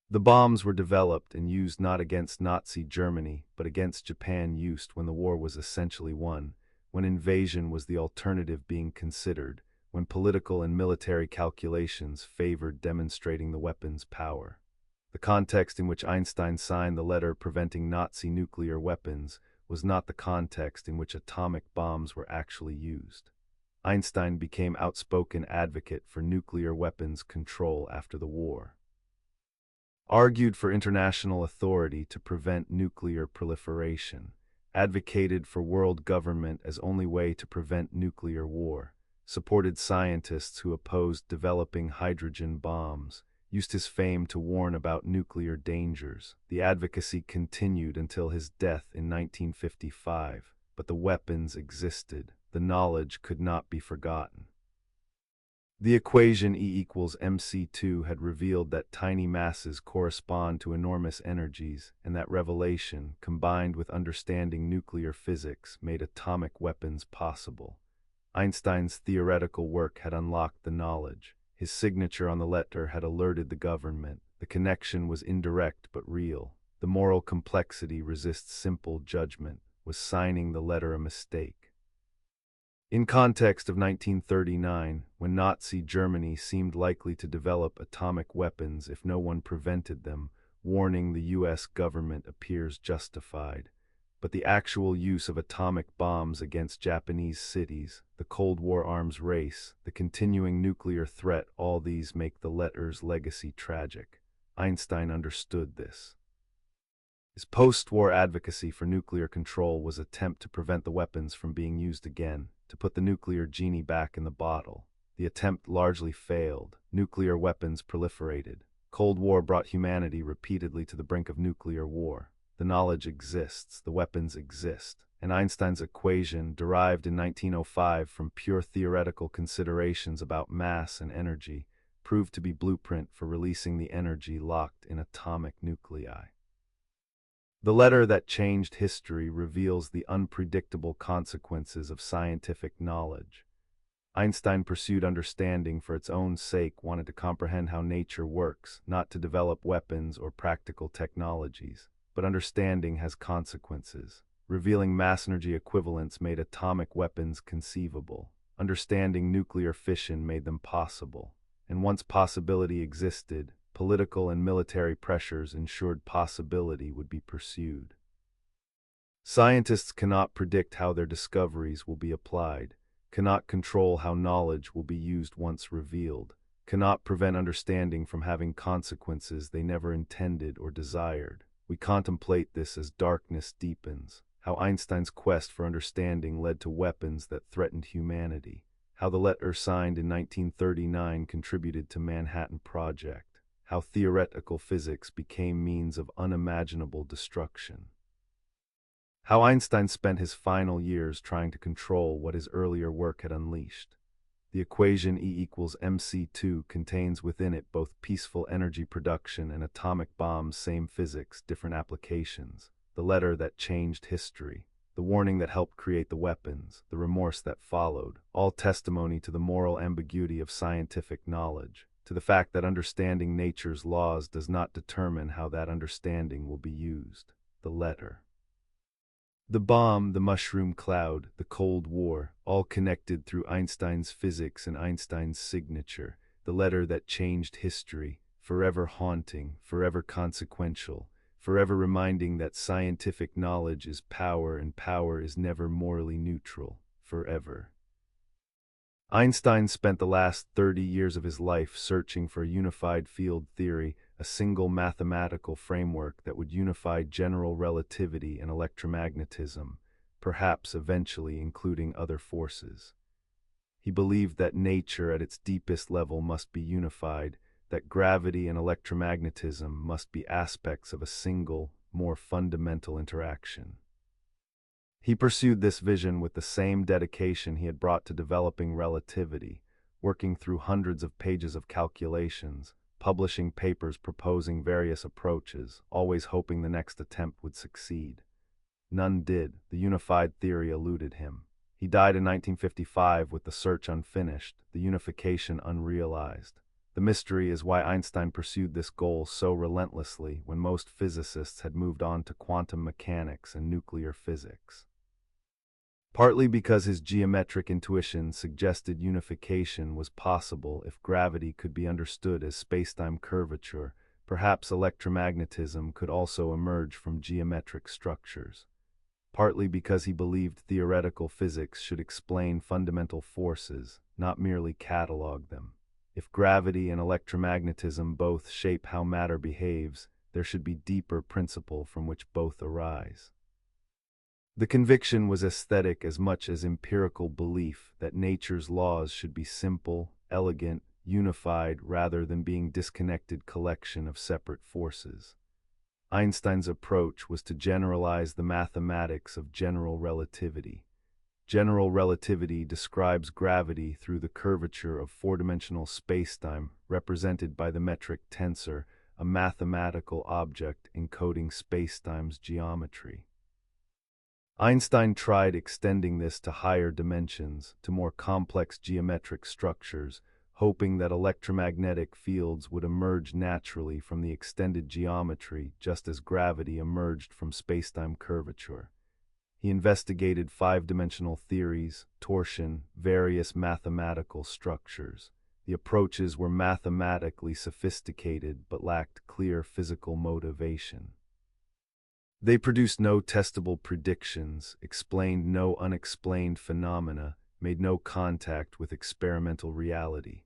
The bombs were developed and used not against Nazi Germany, but against Japan, used when the war was essentially won, when invasion was the alternative being considered, when political and military calculations favored demonstrating the weapon's power. The context in which Einstein signed the letter preventing Nazi nuclear weapons was not the context in which atomic bombs were actually used. Einstein became outspoken advocate for nuclear weapons control after the war. Argued for international authority to prevent nuclear proliferation, advocated for world government as only way to prevent nuclear war, supported scientists who opposed developing hydrogen bombs, used his fame to warn about nuclear dangers. The advocacy continued until his death in 1955, but the weapons existed. The knowledge could not be forgotten. The equation E equals mc2 had revealed that tiny masses correspond to enormous energies, and that revelation, combined with understanding nuclear physics, made atomic weapons possible. Einstein's theoretical work had unlocked the knowledge. His signature on the letter had alerted the government. The connection was indirect but real. The moral complexity resists simple judgment. Was signing the letter a mistake? In context of 1939, when Nazi Germany seemed likely to develop atomic weapons if no one prevented them, warning the US government appears justified. But the actual use of atomic bombs against Japanese cities, the Cold War arms race, the continuing nuclear threat, all these make the letter's legacy tragic. Einstein understood this. His post-war advocacy for nuclear control was an attempt to prevent the weapons from being used again, to put the nuclear genie back in the bottle. The attempt largely failed. Nuclear weapons proliferated. Cold War brought humanity repeatedly to the brink of nuclear war. The knowledge exists, the weapons exist, and Einstein's equation, derived in 1905 from pure theoretical considerations about mass and energy, proved to be blueprint for releasing the energy locked in atomic nuclei. The letter that changed history reveals the unpredictable consequences of scientific knowledge. Einstein pursued understanding for its own sake, wanted to comprehend how nature works, not to develop weapons or practical technologies. But understanding has consequences. Revealing mass energy equivalents made atomic weapons conceivable. Understanding nuclear fission made them possible. And once possibility existed, political and military pressures ensured possibility would be pursued. Scientists cannot predict how their discoveries will be applied, cannot control how knowledge will be used once revealed, cannot prevent understanding from having consequences they never intended or desired. We contemplate this as darkness deepens, how Einstein's quest for understanding led to weapons that threatened humanity, how the letter signed in 1939 contributed to Manhattan Project, how theoretical physics became means of unimaginable destruction. How Einstein spent his final years trying to control what his earlier work had unleashed. The equation E equals mc2 contains within it both peaceful energy production and atomic bombs, same physics, different applications, the letter that changed history, the warning that helped create the weapons, the remorse that followed, all testimony to the moral ambiguity of scientific knowledge, to the fact that understanding nature's laws does not determine how that understanding will be used. The letter. The bomb, the mushroom cloud, the Cold War, all connected through Einstein's physics and Einstein's signature, the letter that changed history, forever haunting, forever consequential, forever reminding that scientific knowledge is power and power is never morally neutral, forever. Einstein spent the last 30 years of his life searching for a unified field theory, a single mathematical framework that would unify general relativity and electromagnetism, perhaps eventually including other forces. He believed that nature at its deepest level must be unified, that gravity and electromagnetism must be aspects of a single, more fundamental interaction. He pursued this vision with the same dedication he had brought to developing relativity, working through hundreds of pages of calculations, publishing papers proposing various approaches, always hoping the next attempt would succeed. None did. The unified theory eluded him. He died in 1955 with the search unfinished, the unification unrealized. The mystery is why Einstein pursued this goal so relentlessly when most physicists had moved on to quantum mechanics and nuclear physics. Partly because his geometric intuition suggested unification was possible if gravity could be understood as spacetime curvature, perhaps electromagnetism could also emerge from geometric structures. Partly because he believed theoretical physics should explain fundamental forces, not merely catalog them. If gravity and electromagnetism both shape how matter behaves, there should be deeper principle from which both arise. The conviction was aesthetic as much as empirical belief that nature's laws should be simple, elegant, unified rather than being disconnected collection of separate forces. Einstein's approach was to generalize the mathematics of general relativity. General relativity describes gravity through the curvature of four-dimensional spacetime represented by the metric tensor, a mathematical object encoding spacetime's geometry. Einstein tried extending this to higher dimensions, to more complex geometric structures, hoping that electromagnetic fields would emerge naturally from the extended geometry just as gravity emerged from spacetime curvature. He investigated five-dimensional theories, torsion, various mathematical structures. The approaches were mathematically sophisticated but lacked clear physical motivation. They produced no testable predictions, explained no unexplained phenomena, made no contact with experimental reality.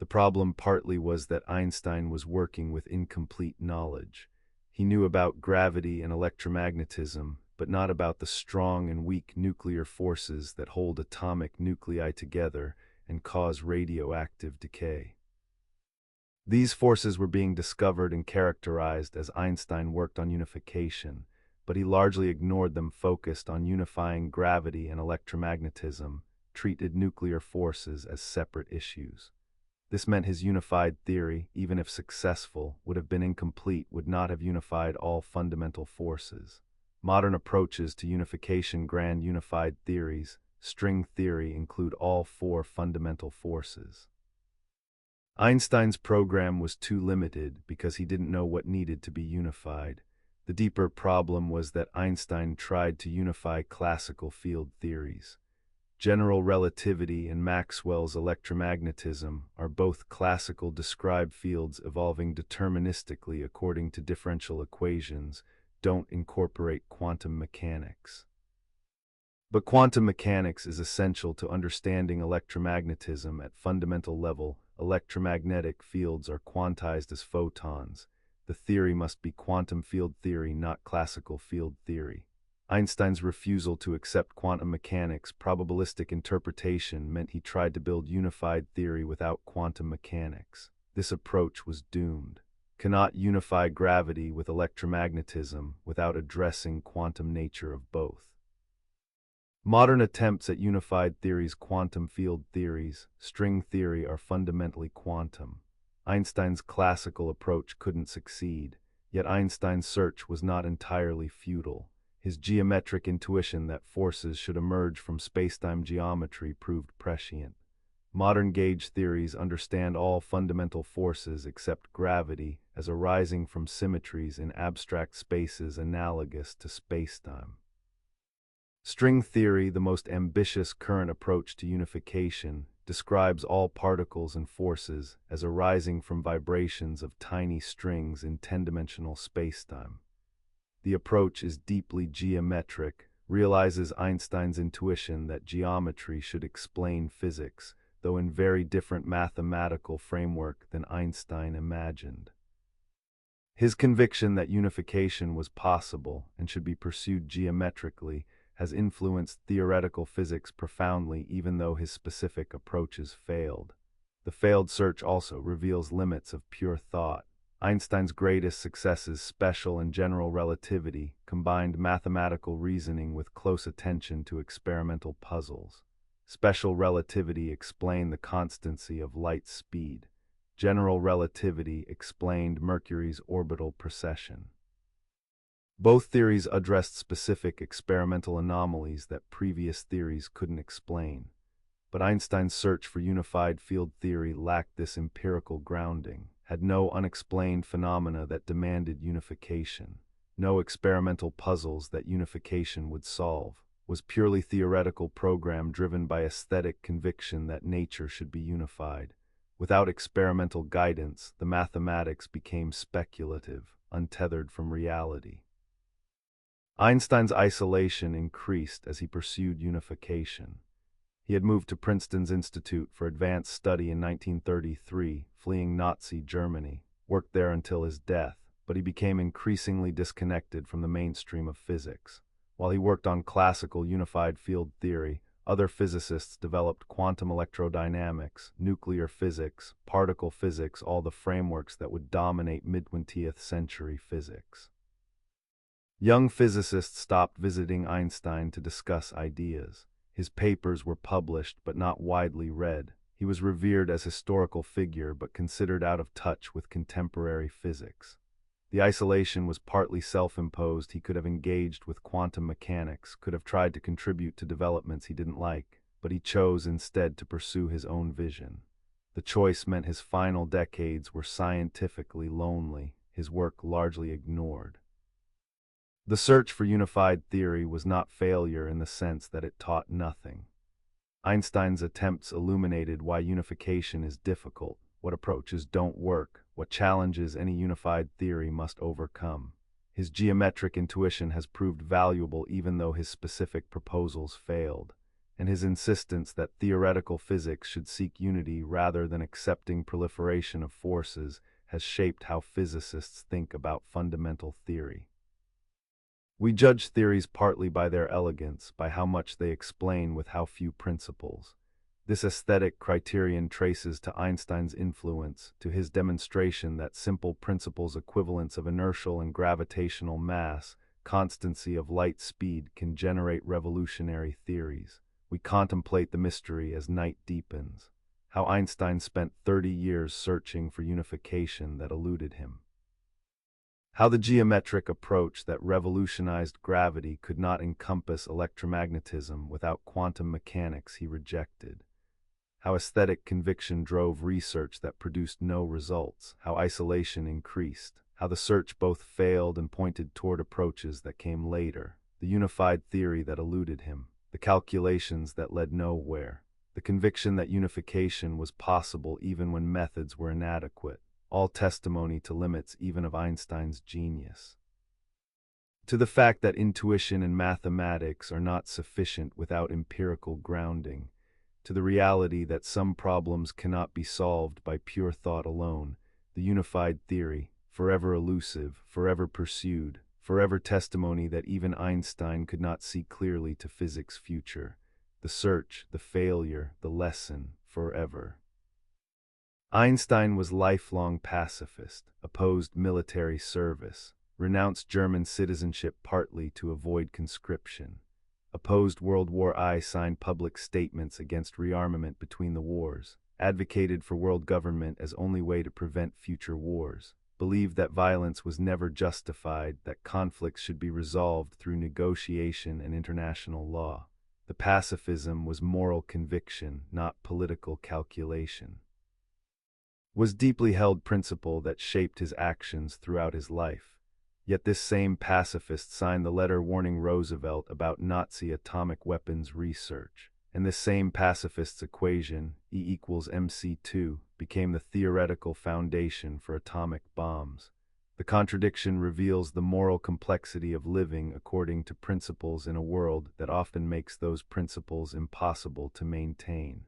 The problem partly was that Einstein was working with incomplete knowledge. He knew about gravity and electromagnetism, but not about the strong and weak nuclear forces that hold atomic nuclei together and cause radioactive decay. These forces were being discovered and characterized as Einstein worked on unification, but he largely ignored them, focused on unifying gravity and electromagnetism, treated nuclear forces as separate issues. This meant his unified theory, even if successful, would have been incomplete, would not have unified all fundamental forces. Modern approaches to unification, grand unified theories, string theory, include all four fundamental forces. Einstein's program was too limited because he didn't know what needed to be unified. The deeper problem was that Einstein tried to unify classical field theories. General relativity and Maxwell's electromagnetism are both classical described fields evolving deterministically according to differential equations, don't incorporate quantum mechanics. But quantum mechanics is essential to understanding electromagnetism at fundamental level. Electromagnetic fields are quantized as photons. The theory must be quantum field theory, not classical field theory. Einstein's refusal to accept quantum mechanics' probabilistic interpretation meant he tried to build unified theory without quantum mechanics. This approach was doomed. Cannot unify gravity with electromagnetism without addressing quantum nature of both. Modern attempts at unified theories, quantum field theories, string theory, are fundamentally quantum. Einstein's classical approach couldn't succeed, yet Einstein's search was not entirely futile. His geometric intuition that forces should emerge from spacetime geometry proved prescient. Modern gauge theories understand all fundamental forces except gravity as arising from symmetries in abstract spaces analogous to spacetime. String theory, the most ambitious current approach to unification, describes all particles and forces as arising from vibrations of tiny strings in 10-dimensional spacetime. The approach is deeply geometric, realizes Einstein's intuition that geometry should explain physics, though in very different mathematical framework than Einstein imagined. His conviction that unification was possible and should be pursued geometrically has influenced theoretical physics profoundly, even though his specific approaches failed. The failed search also reveals limits of pure thought. Einstein's greatest successes, special and general relativity, combined mathematical reasoning with close attention to experimental puzzles. Special relativity explained the constancy of light's speed. General relativity explained Mercury's orbital precession. Both theories addressed specific experimental anomalies that previous theories couldn't explain. But Einstein's search for unified field theory lacked this empirical grounding, had no unexplained phenomena that demanded unification, no experimental puzzles that unification would solve, was purely theoretical program driven by aesthetic conviction that nature should be unified. Without experimental guidance, the mathematics became speculative, untethered from reality. Einstein's isolation increased as he pursued unification. He had moved to Princeton's Institute for Advanced Study in 1933, fleeing Nazi Germany, worked there until his death, but he became increasingly disconnected from the mainstream of physics. While he worked on classical unified field theory, other physicists developed quantum electrodynamics, nuclear physics, particle physics, all the frameworks that would dominate mid-20th century physics. Young physicists stopped visiting Einstein to discuss ideas. His papers were published but not widely read. He was revered as a historical figure but considered out of touch with contemporary physics. The isolation was partly self-imposed. He could have engaged with quantum mechanics, could have tried to contribute to developments he didn't like, but he chose instead to pursue his own vision. The choice meant his final decades were scientifically lonely, his work largely ignored. The search for unified theory was not failure in the sense that it taught nothing. Einstein's attempts illuminated why unification is difficult, what approaches don't work, what challenges any unified theory must overcome. His geometric intuition has proved valuable even though his specific proposals failed, and his insistence that theoretical physics should seek unity rather than accepting proliferation of forces has shaped how physicists think about fundamental theory. We judge theories partly by their elegance, by how much they explain with how few principles. This aesthetic criterion traces to Einstein's influence, to his demonstration that simple principles, equivalence of inertial and gravitational mass, constancy of light speed, can generate revolutionary theories. We contemplate the mystery as night deepens, how Einstein spent 30 years searching for unification that eluded him. How the geometric approach that revolutionized gravity could not encompass electromagnetism without quantum mechanics he rejected. How aesthetic conviction drove research that produced no results. How isolation increased. How how the search both failed and pointed toward approaches that came later, the unified theory that eluded him, the calculations that led nowhere, the conviction that unification was possible even when methods were inadequate, all testimony to limits even of Einstein's genius. To the fact that intuition and mathematics are not sufficient without empirical grounding, to the reality that some problems cannot be solved by pure thought alone, the unified theory, forever elusive, forever pursued, forever testimony that even Einstein could not see clearly to physics' future, the search, the failure, the lesson, forever. Einstein was lifelong pacifist, opposed military service, renounced German citizenship partly to avoid conscription, opposed World War I, signed public statements against rearmament between the wars, advocated for world government as only way to prevent future wars, believed that violence was never justified, that conflicts should be resolved through negotiation and international law. The pacifism was moral conviction, not political calculation. Was deeply held principle that shaped his actions throughout his life. Yet this same pacifist signed the letter warning Roosevelt about Nazi atomic weapons research, and this same pacifist's equation, E=mc2, became the theoretical foundation for atomic bombs. The contradiction reveals the moral complexity of living according to principles in a world that often makes those principles impossible to maintain.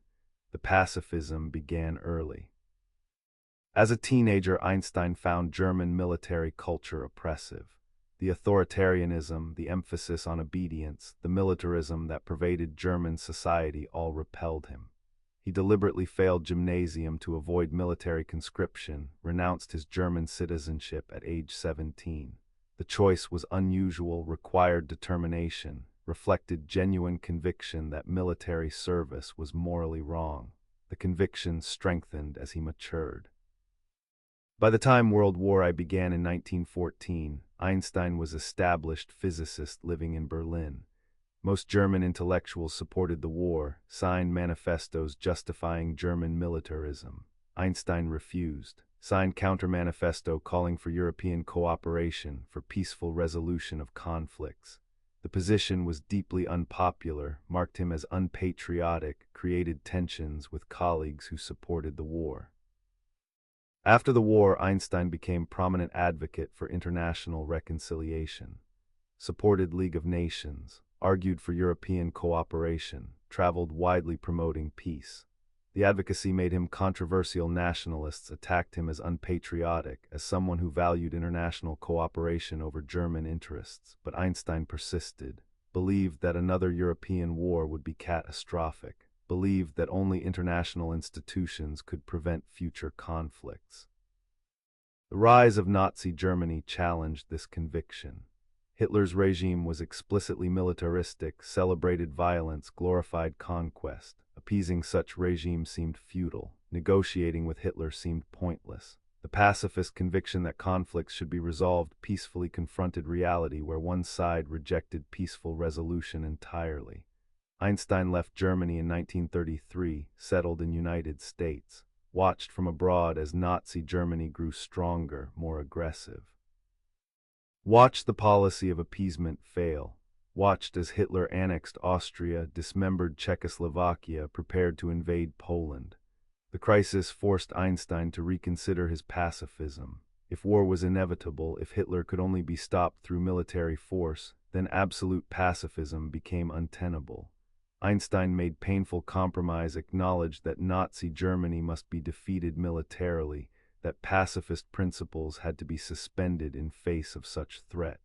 The pacifism began early. As a teenager, Einstein found German military culture oppressive. The authoritarianism, the emphasis on obedience, the militarism that pervaded German society all repelled him. He deliberately failed gymnasium to avoid military conscription, renounced his German citizenship at age 17. The choice was unusual, required determination, reflected genuine conviction that military service was morally wrong. The conviction strengthened as he matured. By the time World War I began in 1914, Einstein was established physicist living in Berlin. Most German intellectuals supported the war, signed manifestos justifying German militarism. Einstein refused, signed counter-manifesto calling for European cooperation for peaceful resolution of conflicts. The position was deeply unpopular, marked him as unpatriotic, created tensions with colleagues who supported the war. After the war, Einstein became prominent advocate for international reconciliation, supported League of Nations, argued for European cooperation, traveled widely promoting peace. The advocacy made him controversial. Nationalists attacked him as unpatriotic, as someone who valued international cooperation over German interests, but Einstein persisted, believed that another European war would be catastrophic, believed that only international institutions could prevent future conflicts. The rise of Nazi Germany challenged this conviction. Hitler's regime was explicitly militaristic, celebrated violence, glorified conquest. Appeasing such regimes seemed futile. Negotiating with Hitler seemed pointless. The pacifist conviction that conflicts should be resolved peacefully confronted reality where one side rejected peaceful resolution entirely. Einstein left Germany in 1933, settled in United States, watched from abroad as Nazi Germany grew stronger, more aggressive. Watched the policy of appeasement fail, watched as Hitler annexed Austria, dismembered Czechoslovakia, prepared to invade Poland. The crisis forced Einstein to reconsider his pacifism. If war was inevitable, if Hitler could only be stopped through military force, then absolute pacifism became untenable. Einstein made painful compromise, acknowledged that Nazi Germany must be defeated militarily, that pacifist principles had to be suspended in face of such threat.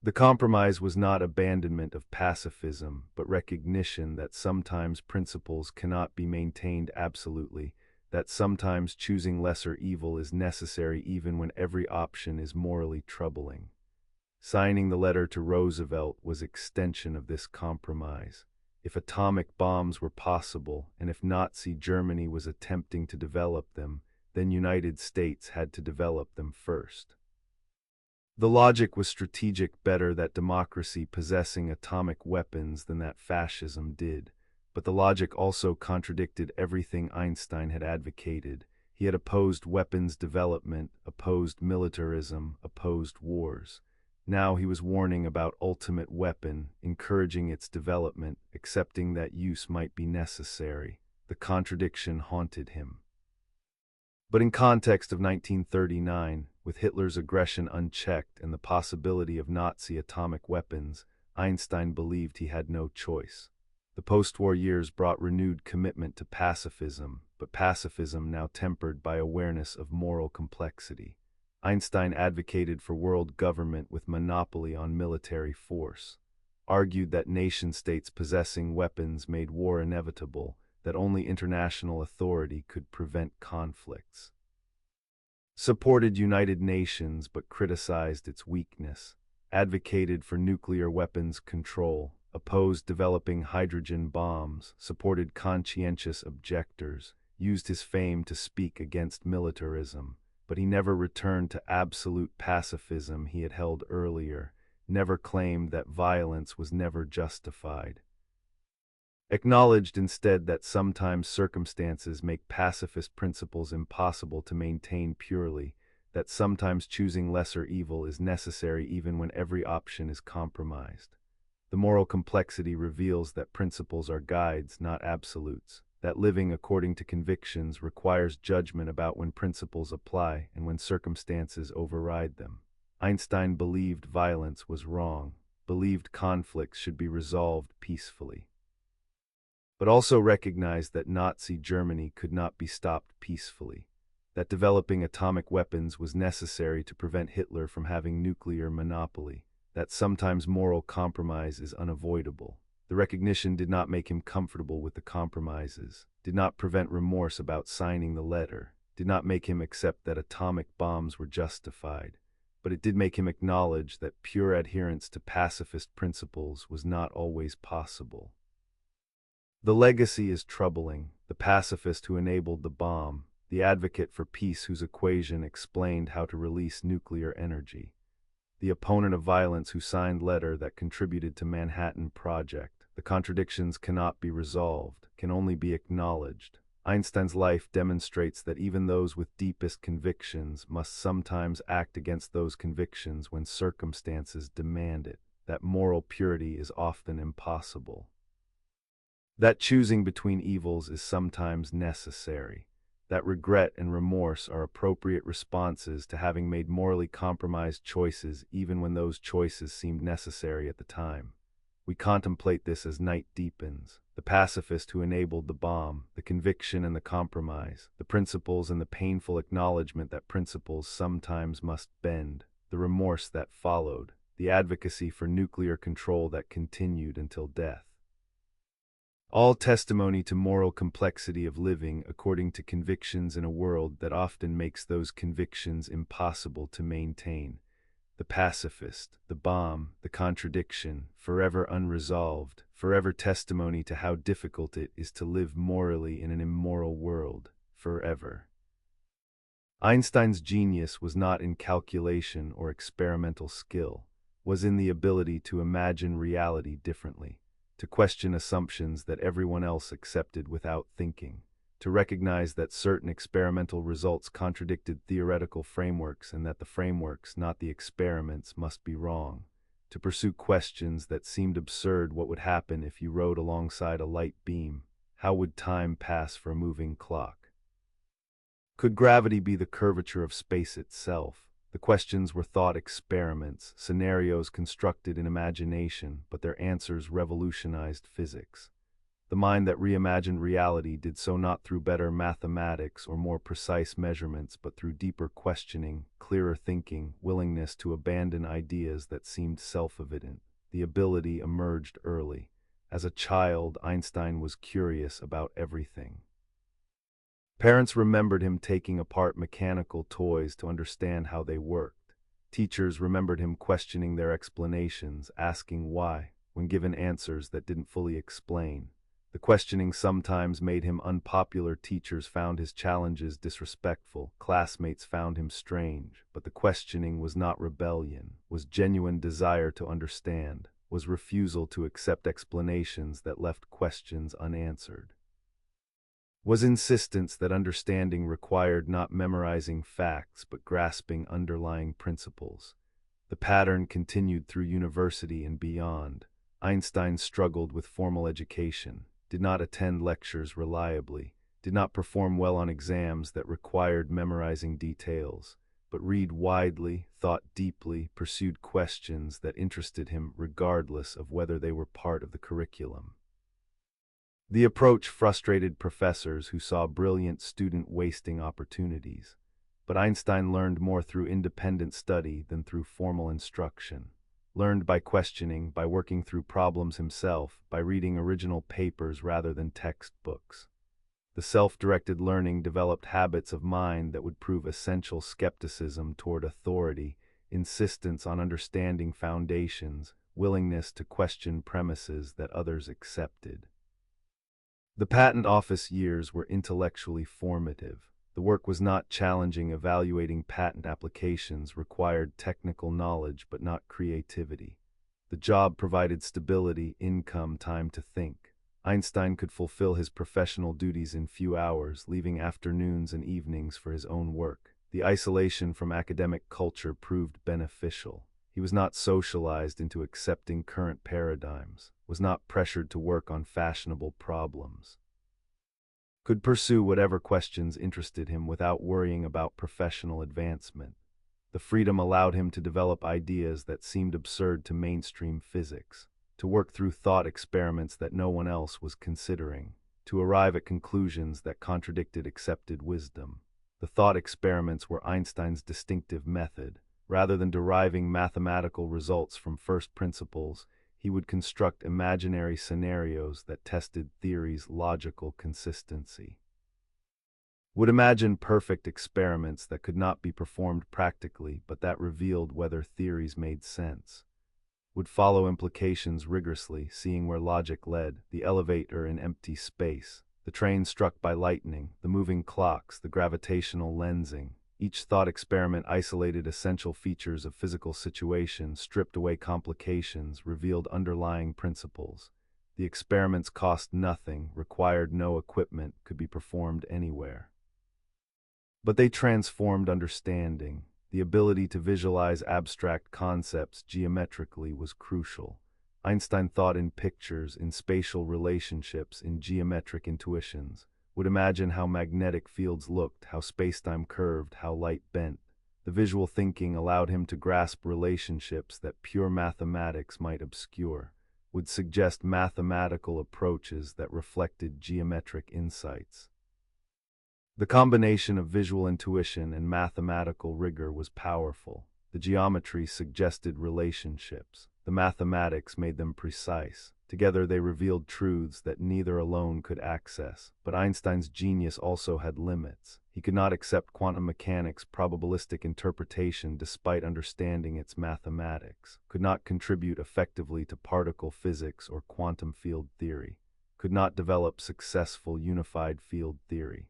The compromise was not abandonment of pacifism, but recognition that sometimes principles cannot be maintained absolutely, that sometimes choosing lesser evil is necessary even when every option is morally troubling. Signing the letter to Roosevelt was extension of this compromise. If atomic bombs were possible, and if Nazi Germany was attempting to develop them, then United States had to develop them first. The logic was strategic, better that democracy possessing atomic weapons than that fascism did, but the logic also contradicted everything Einstein had advocated. He had opposed weapons development, opposed militarism, opposed wars. Now he was warning about ultimate weapon, encouraging its development, accepting that use might be necessary. The contradiction haunted him. But in context of 1939, with Hitler's aggression unchecked and the possibility of Nazi atomic weapons, Einstein believed he had no choice. The post-war years brought renewed commitment to pacifism, but pacifism now tempered by awareness of moral complexity. Einstein advocated for world government with monopoly on military force, argued that nation-states possessing weapons made war inevitable, that only international authority could prevent conflicts. Supported United Nations but criticized its weakness, advocated for nuclear weapons control, opposed developing hydrogen bombs, supported conscientious objectors, used his fame to speak against militarism, but he never returned to absolute pacifism he had held earlier, never claimed that violence was never justified. Acknowledged instead that sometimes circumstances make pacifist principles impossible to maintain purely, that sometimes choosing lesser evil is necessary even when every option is compromised. The moral complexity reveals that principles are guides, not absolutes, that living according to convictions requires judgment about when principles apply and when circumstances override them. Einstein believed violence was wrong, believed conflicts should be resolved peacefully, but also recognized that Nazi Germany could not be stopped peacefully, that developing atomic weapons was necessary to prevent Hitler from having nuclear monopoly, that sometimes moral compromise is unavoidable. The recognition did not make him comfortable with the compromises, did not prevent remorse about signing the letter, did not make him accept that atomic bombs were justified, but it did make him acknowledge that pure adherence to pacifist principles was not always possible. The legacy is troubling, the pacifist who enabled the bomb, the advocate for peace whose equation explained how to release nuclear energy, the opponent of violence who signed letter that contributed to Manhattan Project. The contradictions cannot be resolved, can only be acknowledged. Einstein's life demonstrates that even those with deepest convictions must sometimes act against those convictions when circumstances demand it, that moral purity is often impossible, that choosing between evils is sometimes necessary, that regret and remorse are appropriate responses to having made morally compromised choices even when those choices seemed necessary at the time. We contemplate this as night deepens, the pacifist who enabled the bomb, the conviction and the compromise, the principles and the painful acknowledgement that principles sometimes must bend, the remorse that followed, the advocacy for nuclear control that continued until death. All testimony to moral complexity of living according to convictions in a world that often makes those convictions impossible to maintain. The pacifist, the bomb, the contradiction, forever unresolved, forever testimony to how difficult it is to live morally in an immoral world, forever. Einstein's genius was not in calculation or experimental skill, was in the ability to imagine reality differently, to question assumptions that everyone else accepted without thinking, to recognize that certain experimental results contradicted theoretical frameworks and that the frameworks, not the experiments, must be wrong, to pursue questions that seemed absurd. What would happen if you rode alongside a light beam? How would time pass for a moving clock? Could gravity be the curvature of space itself? The questions were thought experiments, scenarios constructed in imagination, but their answers revolutionized physics. The mind that reimagined reality did so not through better mathematics or more precise measurements, but through deeper questioning, clearer thinking, willingness to abandon ideas that seemed self-evident. The ability emerged early. As a child, Einstein was curious about everything. Parents remembered him taking apart mechanical toys to understand how they worked. Teachers remembered him questioning their explanations, asking why, when given answers that didn't fully explain. The questioning sometimes made him unpopular. Teachers found his challenges disrespectful. Classmates found him strange. But the questioning was not rebellion, was genuine desire to understand, was refusal to accept explanations that left questions unanswered. was insistence that understanding required not memorizing facts but grasping underlying principles. The pattern continued through university and beyond. Einstein struggled with formal education, did not attend lectures reliably, did not perform well on exams that required memorizing details, but read widely, thought deeply, pursued questions that interested him regardless of whether they were part of the curriculum. The approach frustrated professors who saw brilliant students wasting opportunities, but Einstein learned more through independent study than through formal instruction. Learned by questioning, by working through problems himself, by reading original papers rather than textbooks. The self-directed learning developed habits of mind that would prove essential: skepticism toward authority, insistence on understanding foundations, willingness to question premises that others accepted. The patent office years were intellectually formative. The work was not challenging. Evaluating patent applications required technical knowledge but not creativity. The job provided stability, income, time to think. Einstein could fulfill his professional duties in few hours, leaving afternoons and evenings for his own work. The isolation from academic culture proved beneficial. He was not socialized into accepting current paradigms, was not pressured to work on fashionable problems, could pursue whatever questions interested him without worrying about professional advancement. The freedom allowed him to develop ideas that seemed absurd to mainstream physics, to work through thought experiments that no one else was considering, to arrive at conclusions that contradicted accepted wisdom. The thought experiments were Einstein's distinctive method. Rather than deriving mathematical results from first principles, he would construct imaginary scenarios that tested theories' logical consistency. Would imagine perfect experiments that could not be performed practically but that revealed whether theories made sense. Would follow implications rigorously, seeing where logic led: the elevator in empty space, the train struck by lightning, the moving clocks, the gravitational lensing. Each thought experiment isolated essential features of physical situations, stripped away complications, revealed underlying principles. The experiments cost nothing, required no equipment, could be performed anywhere. But they transformed understanding. The ability to visualize abstract concepts geometrically was crucial. Einstein thought in pictures, in spatial relationships, in geometric intuitions. Would imagine how magnetic fields looked, how spacetime curved, how light bent. The visual thinking allowed him to grasp relationships that pure mathematics might obscure. Would suggest mathematical approaches that reflected geometric insights. The combination of visual intuition and mathematical rigor was powerful. The geometry suggested relationships. The mathematics made them precise. Together they revealed truths that neither alone could access. But Einstein's genius also had limits. He could not accept quantum mechanics' probabilistic interpretation despite understanding its mathematics, could not contribute effectively to particle physics or quantum field theory, could not develop successful unified field theory.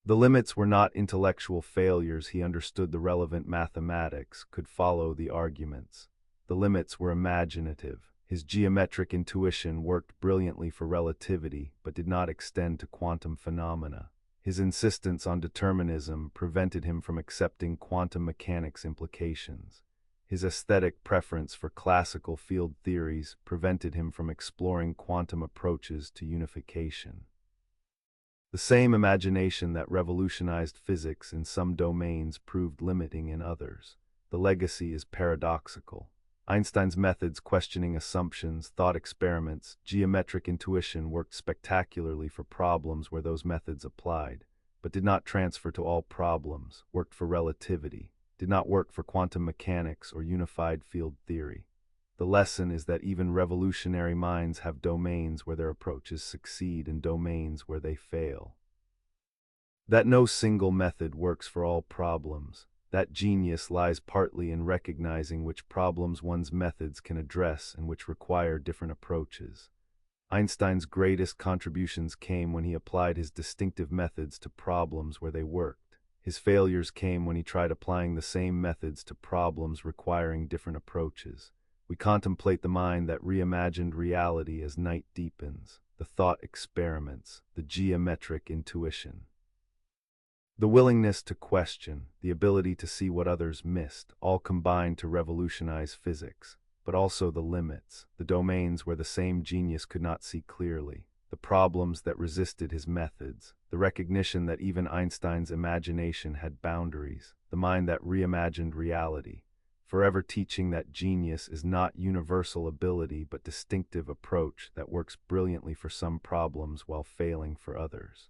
The limits were not intellectual failures. He understood the relevant mathematics, could follow the arguments. The limits were imaginative. His geometric intuition worked brilliantly for relativity, but did not extend to quantum phenomena. His insistence on determinism prevented him from accepting quantum mechanics implications. His aesthetic preference for classical field theories prevented him from exploring quantum approaches to unification. The same imagination that revolutionized physics in some domains proved limiting in others. The legacy is paradoxical. Einstein's methods, questioning assumptions, thought experiments, geometric intuition, worked spectacularly for problems where those methods applied, but did not transfer to all problems, worked for relativity, did not work for quantum mechanics or unified field theory. The lesson is that even revolutionary minds have domains where their approaches succeed and domains where they fail. That no single method works for all problems. That genius lies partly in recognizing which problems one's methods can address and which require different approaches. Einstein's greatest contributions came when he applied his distinctive methods to problems where they worked. His failures came when he tried applying the same methods to problems requiring different approaches. We contemplate the mind that reimagined reality as night deepens, the thought experiments, the geometric intuition. The willingness to question, the ability to see what others missed, all combined to revolutionize physics, but also the limits, the domains where the same genius could not see clearly, the problems that resisted his methods, the recognition that even Einstein's imagination had boundaries, the mind that reimagined reality, forever teaching that genius is not universal ability but distinctive approach that works brilliantly for some problems while failing for others.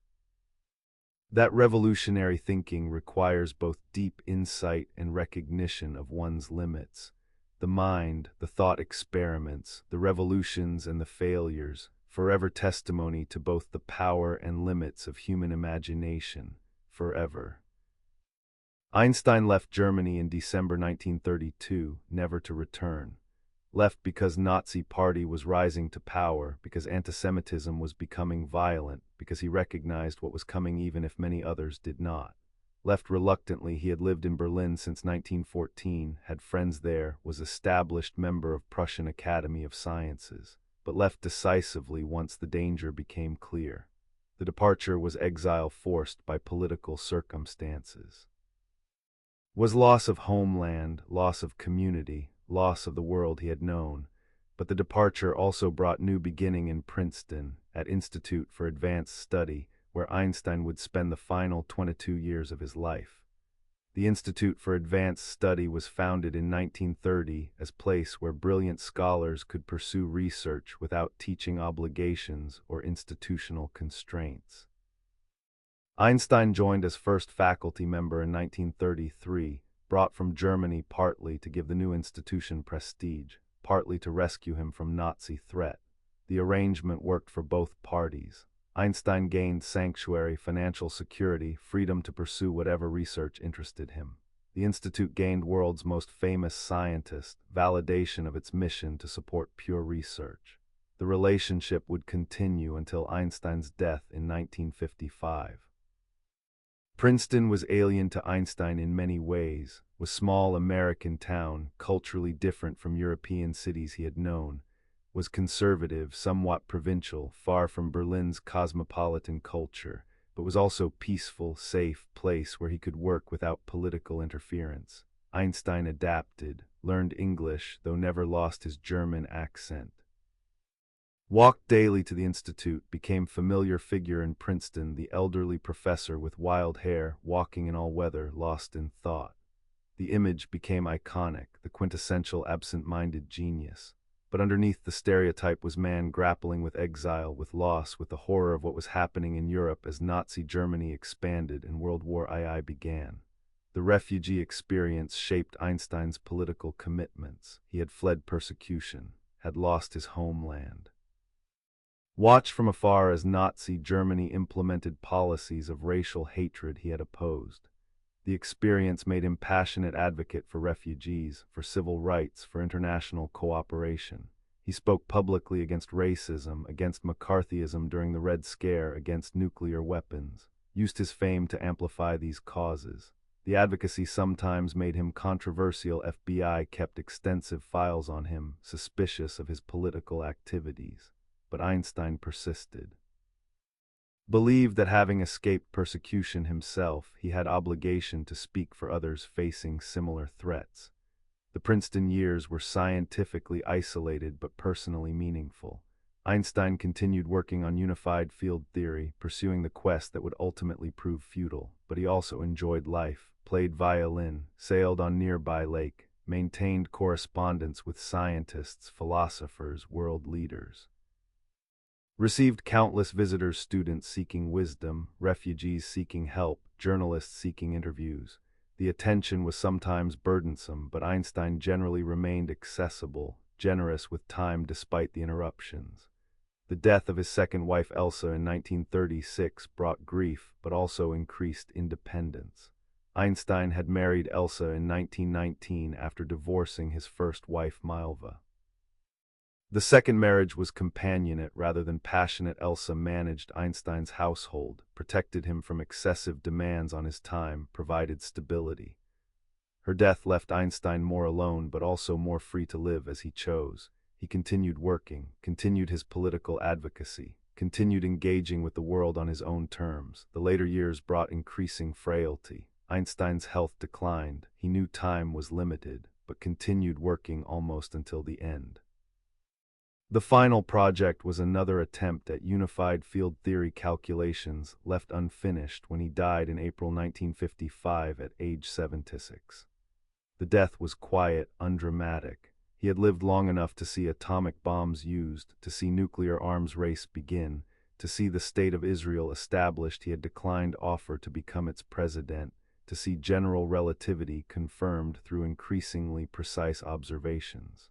That revolutionary thinking requires both deep insight and recognition of one's limits. The mind, the thought experiments, the revolutions and the failures, forever testimony to both the power and limits of human imagination, forever. Einstein left Germany in December 1932, never to return. Left because Nazi Party was rising to power, because antisemitism was becoming violent, because he recognized what was coming even if many others did not. Left reluctantly, he had lived in Berlin since 1914, had friends there, was established member of Prussian Academy of Sciences, but left decisively once the danger became clear. The departure was exile forced by political circumstances. Was loss of homeland, loss of community, loss of the world he had known, but the departure also brought new beginning in Princeton, at Institute for Advanced Study, where Einstein would spend the final 22 years of his life. The Institute for Advanced Study was founded in 1930 as a place where brilliant scholars could pursue research without teaching obligations or institutional constraints. Einstein joined as first faculty member in 1933, brought from Germany partly to give the new institution prestige, partly to rescue him from Nazi threat. The arrangement worked for both parties. Einstein gained sanctuary, financial security, freedom to pursue whatever research interested him. The institute gained world's most famous scientist, validation of its mission to support pure research. The relationship would continue until Einstein's death in 1955. Princeton was alien to Einstein in many ways, was small American town, culturally different from European cities he had known, was conservative, somewhat provincial, far from Berlin's cosmopolitan culture, but was also peaceful, safe place where he could work without political interference. Einstein adapted, learned English, though never lost his German accent. Walked daily to the institute, became familiar figure in Princeton, the elderly professor with wild hair, walking in all weather, lost in thought. The image became iconic, the quintessential absent-minded genius. But underneath the stereotype was man grappling with exile, with loss, with the horror of what was happening in Europe as Nazi Germany expanded and World War II began. The refugee experience shaped Einstein's political commitments. He had fled persecution, had lost his homeland. Watched from afar as Nazi Germany implemented policies of racial hatred he had opposed. The experience made him passionate advocate for refugees, for civil rights, for international cooperation. He spoke publicly against racism, against McCarthyism during the Red Scare, against nuclear weapons, used his fame to amplify these causes. The advocacy sometimes made him controversial. FBI kept extensive files on him, suspicious of his political activities. But Einstein persisted. Believed that having escaped persecution himself, he had obligation to speak for others facing similar threats. The Princeton years were scientifically isolated but personally meaningful. Einstein continued working on unified field theory, pursuing the quest that would ultimately prove futile, but he also enjoyed life, played violin, sailed on nearby lake, maintained correspondence with scientists, philosophers, world leaders. Received countless visitors, students seeking wisdom, refugees seeking help, journalists seeking interviews. The attention was sometimes burdensome, but Einstein generally remained accessible, generous with time despite the interruptions. The death of his second wife Elsa in 1936 brought grief, but also increased independence. Einstein had married Elsa in 1919 after divorcing his first wife Milva. The second marriage was companionate rather than passionate. Elsa managed Einstein's household, protected him from excessive demands on his time, provided stability. Her death left Einstein more alone but also more free to live as he chose. He continued working, continued his political advocacy, continued engaging with the world on his own terms. The later years brought increasing frailty. Einstein's health declined. He knew time was limited, but continued working almost until the end. The final project was another attempt at unified field theory calculations left unfinished when he died in April 1955 at age 76. The death was quiet, undramatic. He had lived long enough to see atomic bombs used, to see nuclear arms race begin, to see the State of Israel established. He had declined offer to become its president, to see general relativity confirmed through increasingly precise observations.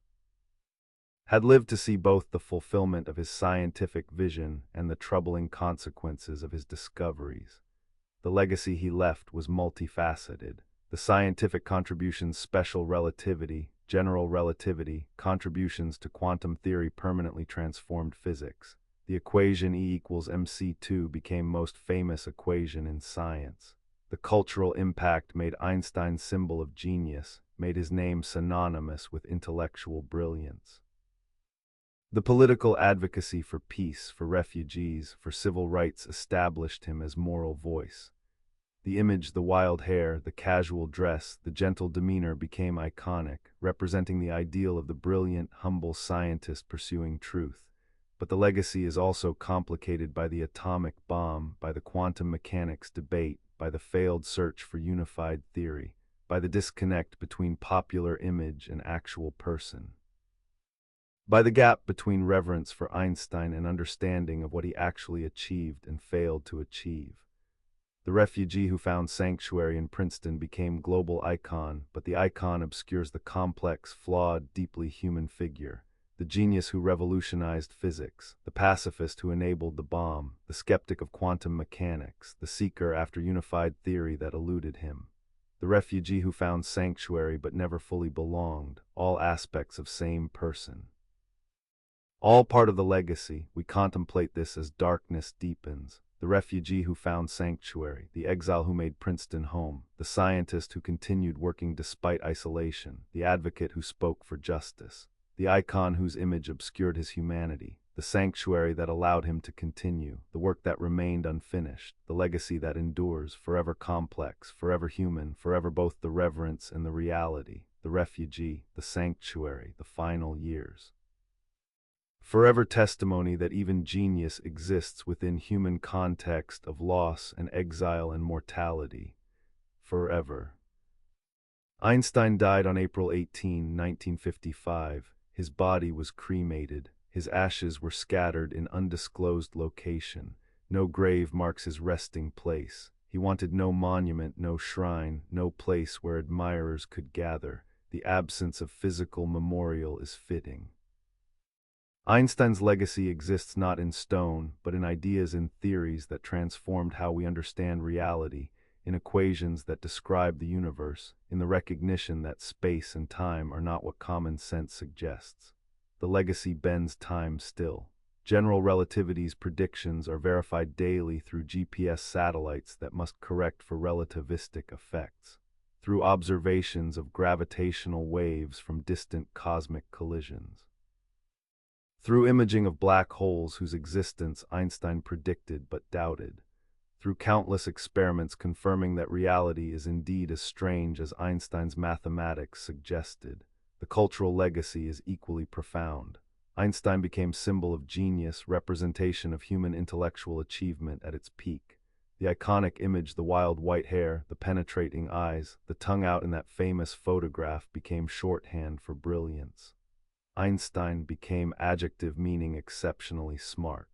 Had lived to see both the fulfillment of his scientific vision and the troubling consequences of his discoveries. The legacy he left was multifaceted. The scientific contributions: special relativity, general relativity, contributions to quantum theory permanently transformed physics. The equation E equals mc2 became most famous equation in science. The cultural impact made Einstein's symbol of genius, made his name synonymous with intellectual brilliance. The political advocacy for peace, for refugees, for civil rights established him as moral voice. The image, the wild hair, the casual dress, the gentle demeanor became iconic, representing the ideal of the brilliant, humble scientist pursuing truth. But the legacy is also complicated by the atomic bomb, by the quantum mechanics debate, by the failed search for unified theory, by the disconnect between popular image and actual person, by the gap between reverence for Einstein and understanding of what he actually achieved and failed to achieve. The refugee who found sanctuary in Princeton became global icon, but the icon obscures the complex, flawed, deeply human figure. The genius who revolutionized physics, the pacifist who enabled the bomb, the skeptic of quantum mechanics, the seeker after unified theory that eluded him. The refugee who found sanctuary but never fully belonged, all aspects of same person. All part of the legacy. We contemplate this as darkness deepens. The refugee who found sanctuary, the exile who made Princeton home, the scientist who continued working despite isolation, the advocate who spoke for justice, the icon whose image obscured his humanity, the sanctuary that allowed him to continue, the work that remained unfinished, the legacy that endures, forever complex, forever human, forever both the reverence and the reality, the refugee, the sanctuary, the final years. Forever testimony that even genius exists within human context of loss and exile and mortality. Forever. Einstein died on April 18, 1955. His body was cremated. His ashes were scattered in undisclosed location. No grave marks his resting place. He wanted no monument, no shrine, no place where admirers could gather. The absence of physical memorial is fitting. Einstein's legacy exists not in stone, but in ideas and theories that transformed how we understand reality, in equations that describe the universe, in the recognition that space and time are not what common sense suggests. The legacy bends time still. General relativity's predictions are verified daily through GPS satellites that must correct for relativistic effects, through observations of gravitational waves from distant cosmic collisions, through imaging of black holes whose existence Einstein predicted but doubted, through countless experiments confirming that reality is indeed as strange as Einstein's mathematics suggested. The cultural legacy is equally profound. Einstein became symbol of genius, representation of human intellectual achievement at its peak. The iconic image, the wild white hair, the penetrating eyes, the tongue out in that famous photograph became shorthand for brilliance. Einstein became adjective meaning exceptionally smart.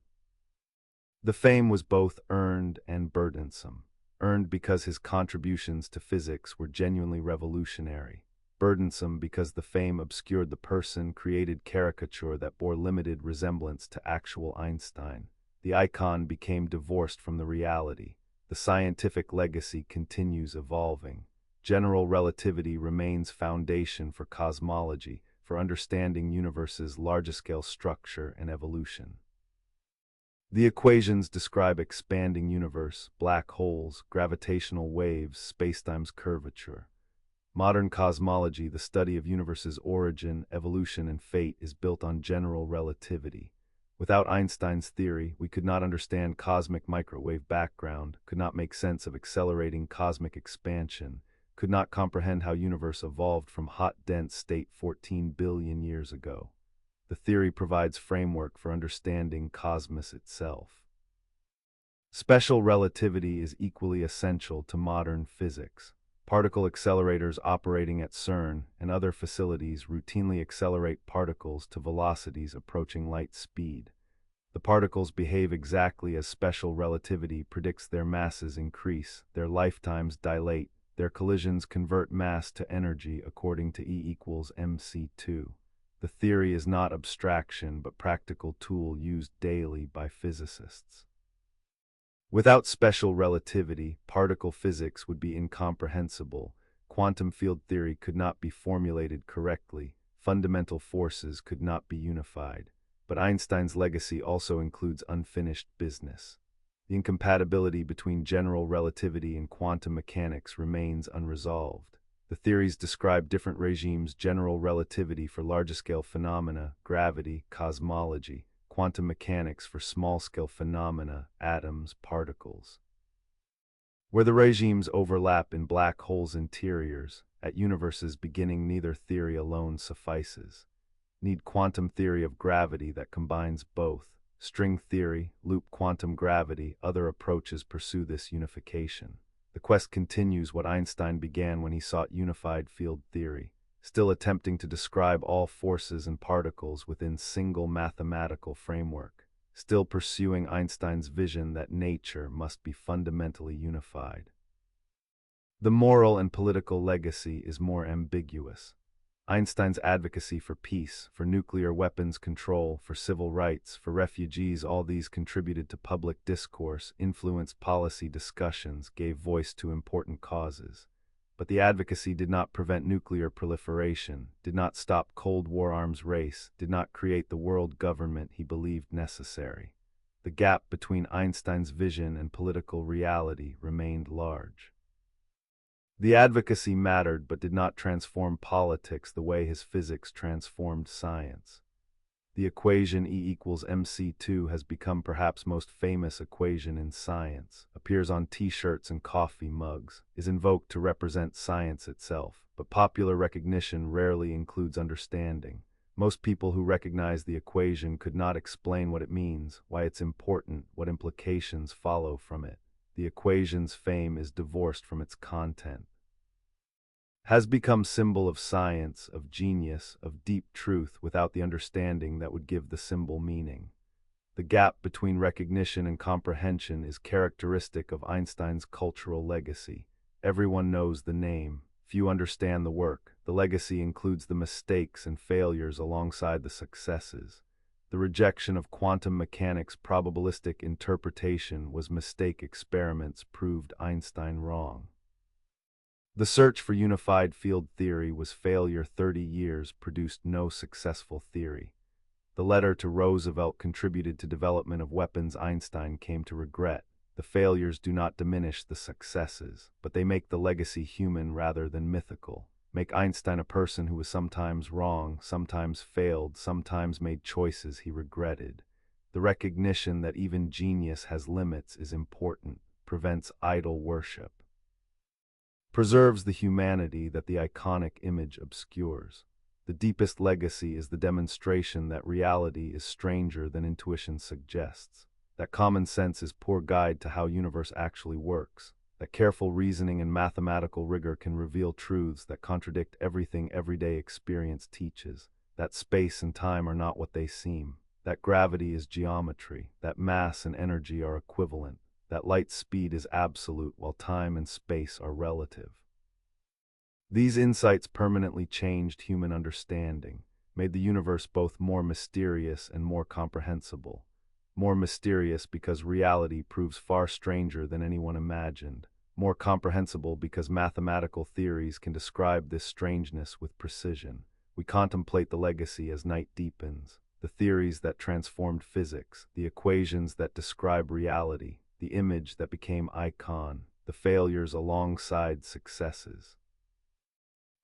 The fame was both earned and burdensome. Earned because his contributions to physics were genuinely revolutionary. Burdensome because the fame obscured the person, created caricature that bore limited resemblance to actual Einstein. The icon became divorced from the reality. The scientific legacy continues evolving. General relativity remains foundation for cosmology, for understanding universe's large-scale structure and evolution. The equations describe expanding universe, black holes, gravitational waves, spacetime's curvature. Modern cosmology, the study of universe's origin, evolution, and fate, is built on general relativity. Without Einstein's theory, we could not understand cosmic microwave background, could not make sense of accelerating cosmic expansion, could not comprehend how universe evolved from hot, dense state 14 billion years ago. The theory provides framework for understanding cosmos itself. Special relativity is equally essential to modern physics. Particle accelerators operating at CERN and other facilities routinely accelerate particles to velocities approaching light speed. The particles behave exactly as special relativity predicts. Their masses increase, their lifetimes dilate, their collisions convert mass to energy according to E equals mc2. The theory is not abstraction but practical tool used daily by physicists. Without special relativity, particle physics would be incomprehensible. Quantum field theory could not be formulated correctly. Fundamental forces could not be unified. But Einstein's legacy also includes unfinished business. The incompatibility between general relativity and quantum mechanics remains unresolved. The theories describe different regimes: general relativity for large-scale phenomena, gravity, cosmology; quantum mechanics for small-scale phenomena, atoms, particles. Where the regimes overlap in black holes' interiors, at universes' beginning, neither theory alone suffices. Need quantum theory of gravity that combines both. String theory, loop quantum gravity, other approaches pursue this unification. The quest continues what Einstein began when he sought unified field theory, still attempting to describe all forces and particles within single mathematical framework, still pursuing Einstein's vision that nature must be fundamentally unified. The moral and political legacy is more ambiguous. Einstein's advocacy for peace, for nuclear weapons control, for civil rights, for refugees, all these contributed to public discourse, influenced policy discussions, gave voice to important causes. But the advocacy did not prevent nuclear proliferation, did not stop Cold War arms race, did not create the world government he believed necessary. The gap between Einstein's vision and political reality remained large. The advocacy mattered but did not transform politics the way his physics transformed science. The equation E equals mc2 has become perhaps most famous equation in science, appears on t-shirts and coffee mugs, is invoked to represent science itself, but popular recognition rarely includes understanding. Most people who recognize the equation could not explain what it means, why it's important, what implications follow from it. The equation's fame is divorced from its content. Has become symbol of science, of genius, of deep truth without the understanding that would give the symbol meaning. The gap between recognition and comprehension is characteristic of Einstein's cultural legacy. Everyone knows the name, few understand the work. The legacy includes the mistakes and failures alongside the successes. The rejection of quantum mechanics' probabilistic interpretation was mistake. Experiments proved Einstein wrong. The search for unified field theory was failure. 30 years produced no successful theory. The letter to Roosevelt contributed to development of weapons Einstein came to regret. The failures do not diminish the successes, but they make the legacy human rather than mythical, make Einstein a person who was sometimes wrong, sometimes failed, sometimes made choices he regretted. The recognition that even genius has limits is important, prevents idol worship, preserves the humanity that the iconic image obscures. The deepest legacy is the demonstration that reality is stranger than intuition suggests, that common sense is poor guide to how universe actually works, that careful reasoning and mathematical rigor can reveal truths that contradict everything everyday experience teaches, that space and time are not what they seem, that gravity is geometry, that mass and energy are equivalent, that light speed is absolute while time and space are relative. These insights permanently changed human understanding, made the universe both more mysterious and more comprehensible. More mysterious because reality proves far stranger than anyone imagined. More comprehensible because mathematical theories can describe this strangeness with precision. We contemplate the legacy as night deepens, the theories that transformed physics, the equations that describe reality, the image that became icon, the failures alongside successes.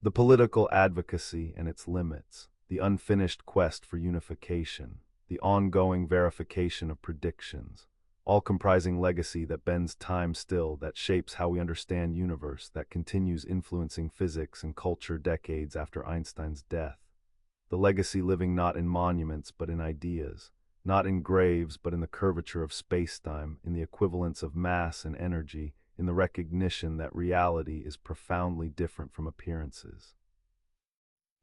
The political advocacy and its limits, the unfinished quest for unification, the ongoing verification of predictions, all comprising legacy that bends time still, that shapes how we understand universe, that continues influencing physics and culture decades after Einstein's death. The legacy living not in monuments but in ideas, not in graves but in the curvature of space-time, in the equivalence of mass and energy, in the recognition that reality is profoundly different from appearances.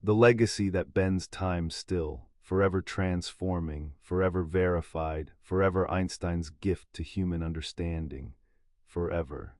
The legacy that bends time still, forever transforming, forever verified, forever Einstein's gift to human understanding, forever.